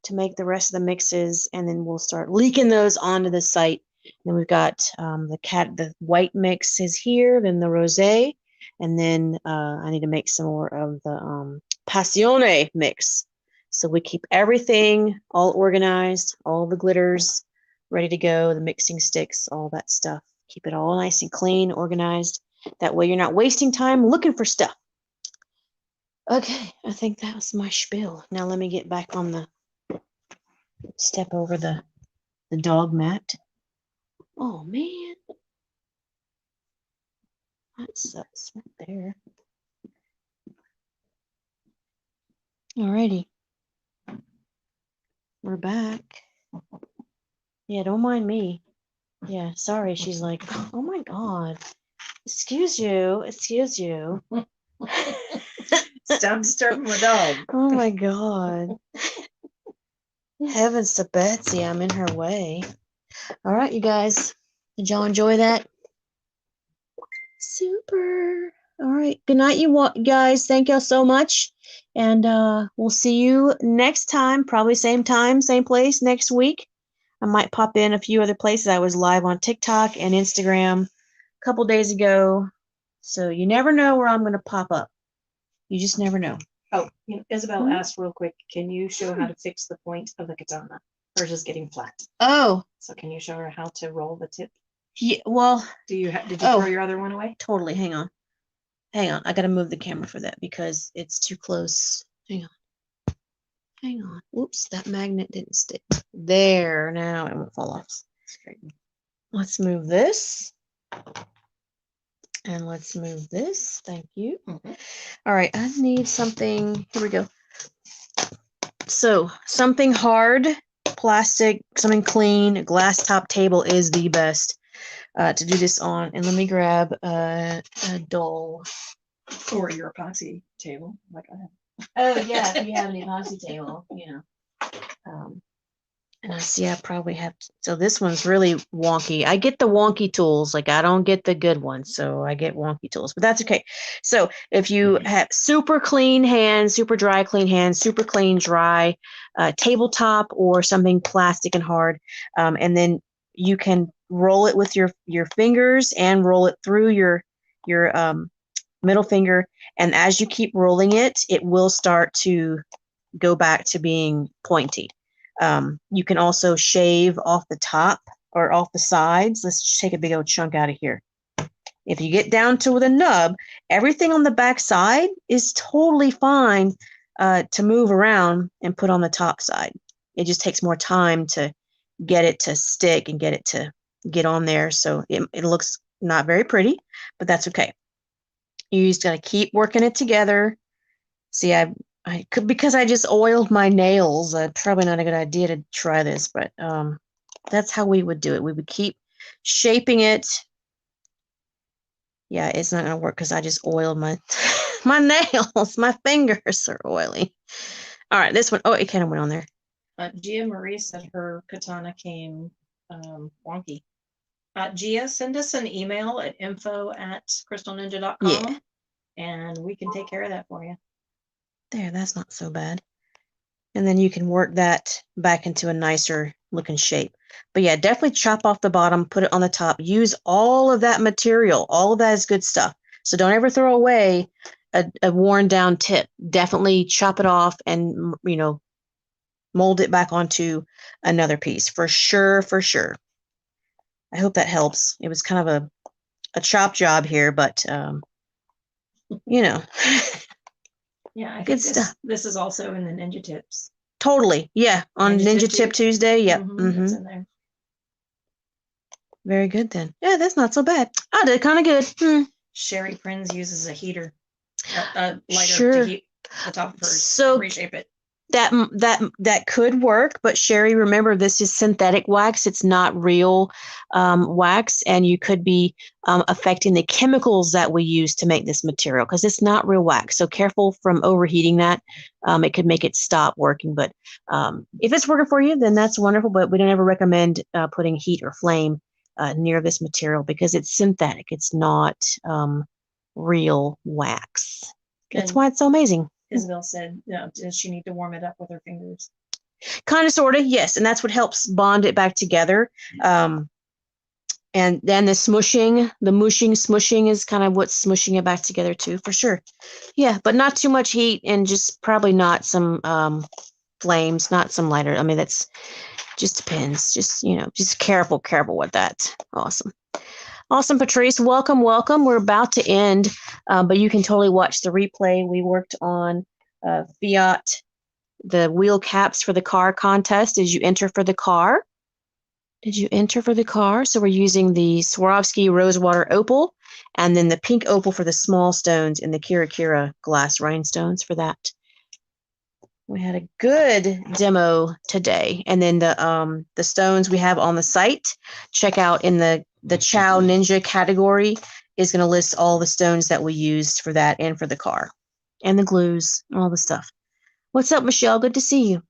Speaker 1: to make the rest of the mixes, and then we'll start leaking those onto the site. Then we've got the white mix is here, then the rosé, and then I need to make some more of the Passione mix. So we keep everything all organized, all the glitters ready to go, the mixing sticks, all that stuff. Keep it all nice and clean, organized. That way you're not wasting time looking for stuff. Okay, I think that was my spiel. Now let me get back on the step over the dog mat. Oh man, that sucks right there. Alrighty, we're back. Yeah, don't mind me. Yeah, sorry. She's like, oh my god, excuse you.
Speaker 2: Stop disturbing my dog.
Speaker 1: Oh my god. Heavens to Betsy, I'm in her way. All right, you guys. Did y'all enjoy that? Super. All right. Good night, you guys. Thank y'all so much. And we'll see you next time. Probably same time, same place next week. I might pop in a few other places. I was live on TikTok and Instagram a couple days ago. So you never know where I'm going to pop up. You just never know.
Speaker 2: Oh, Isabel asked real quick, can you show how to fix the point of the katana? Hers is getting flat.
Speaker 1: Oh.
Speaker 2: So can you show her how to roll the tip?
Speaker 1: Yeah, well.
Speaker 2: Did you throw your other one away?
Speaker 1: Totally. Hang on. I got to move the camera for that because it's too close. Hang on. Oops, that magnet didn't stick. There. Now it won't fall off. Let's move this. And let's move this. Thank you.
Speaker 2: Mhm.
Speaker 1: All right, I need something. Here we go. So something hard, plastic, something clean. A glass top table is the best to do this on. And let me grab a dull.
Speaker 2: Or your epoxy table, like I have.
Speaker 1: Oh yeah, if you have an epoxy table, you know. And I see I probably have. So this one's really wonky. I get the wonky tools. Like I don't get the good ones, so I get wonky tools. But that's okay. So if you have super clean hands, super dry, clean hands, super clean, dry, tabletop or something plastic and hard, and then you can roll it with your fingers and roll it through your middle finger. And as you keep rolling it, it will start to go back to being pointy. You can also shave off the top or off the sides. Let's just take a big old chunk out of here. If you get down to the nub, everything on the back side is totally fine to move around and put on the top side. It just takes more time to get it to stick and get it to get on there. So it looks not very pretty, but that's okay. You just got to keep working it together. See, I could, because I just oiled my nails. Probably not a good idea to try this, but that's how we would do it. We would keep shaping it. Yeah, it's not gonna work because I just oiled my my nails. My fingers are oily. All right, this one. Oh, it kind of went on there.
Speaker 2: Gia Marie said her katana came wonky. Gia, send us an email at info@crystalninja.com
Speaker 1: Yeah.
Speaker 2: and we can take care of that for you.
Speaker 1: There, that's not so bad. And then you can work that back into a nicer looking shape. But yeah, definitely chop off the bottom, put it on the top. Use all of that material. All of that is good stuff. So don't ever throw away a worn down tip. Definitely chop it off and, you know, mold it back onto another piece. For sure, for sure. I hope that helps. It was kind of a chop job here, but, you know.
Speaker 2: Yeah, I
Speaker 1: Good
Speaker 2: think
Speaker 1: stuff.
Speaker 2: this is also in the Ninja Tips.
Speaker 1: Totally. Yeah. On Ninja Tip Tuesday. Yep.
Speaker 2: It's in there.
Speaker 1: Very good then. Yeah, that's not so bad. I did kind of good.
Speaker 2: Sherry Prinz uses a heater, a lighter
Speaker 1: Sure.
Speaker 2: to heat the top of hers
Speaker 1: So
Speaker 2: and reshape it.
Speaker 1: that could work, but Sherry, remember this is synthetic wax. It's not real wax, and you could be affecting the chemicals that we use to make this material because it's not real wax. So careful from overheating that. It could make it stop working. But if it's working for you, then that's wonderful. But we don't ever recommend putting heat or flame near this material because it's synthetic. It's not real wax. That's why it's so amazing.
Speaker 2: Isabel said, does she need to warm it up with her fingers?
Speaker 1: Kind of, sort of, yes. And that's what helps bond it back together. And then the smushing, smushing is kind of what's smushing it back together too, for sure. Yeah, but not too much heat and just probably not some flames, not some lighter. I mean, that's just depends. Just, you know, just careful with that. Awesome, Patrice. Welcome. We're about to end, but you can totally watch the replay. We worked on Fiat, the wheel caps for the car contest. Did you enter for the car? So we're using the Swarovski Rosewater Opal and then the pink opal for the small stones and the Kira Kira glass rhinestones for that. We had a good demo today. And then the stones we have on the site, check out in the CIAONINJA category is going to list all the stones that we used for that and for the car and the glues, all the stuff. What's up, Michelle? Good to see you.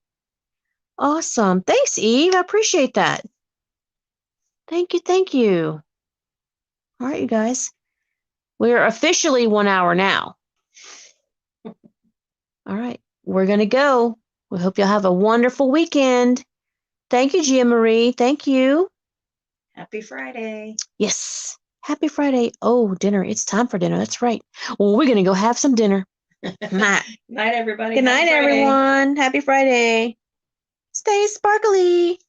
Speaker 1: Awesome. Thanks, Eve. I appreciate that. Thank you. All right, you guys. We're officially 1 hour now. All right. We're going to go. We hope you'll have a wonderful weekend. Thank you, Gia Marie. Thank you.
Speaker 2: Happy Friday.
Speaker 1: Yes. Happy Friday. Oh, dinner. It's time for dinner. That's right. Well, we're going to go have some dinner.
Speaker 2: Night, everybody.
Speaker 1: Good night, everyone. Happy Friday. Stay sparkly.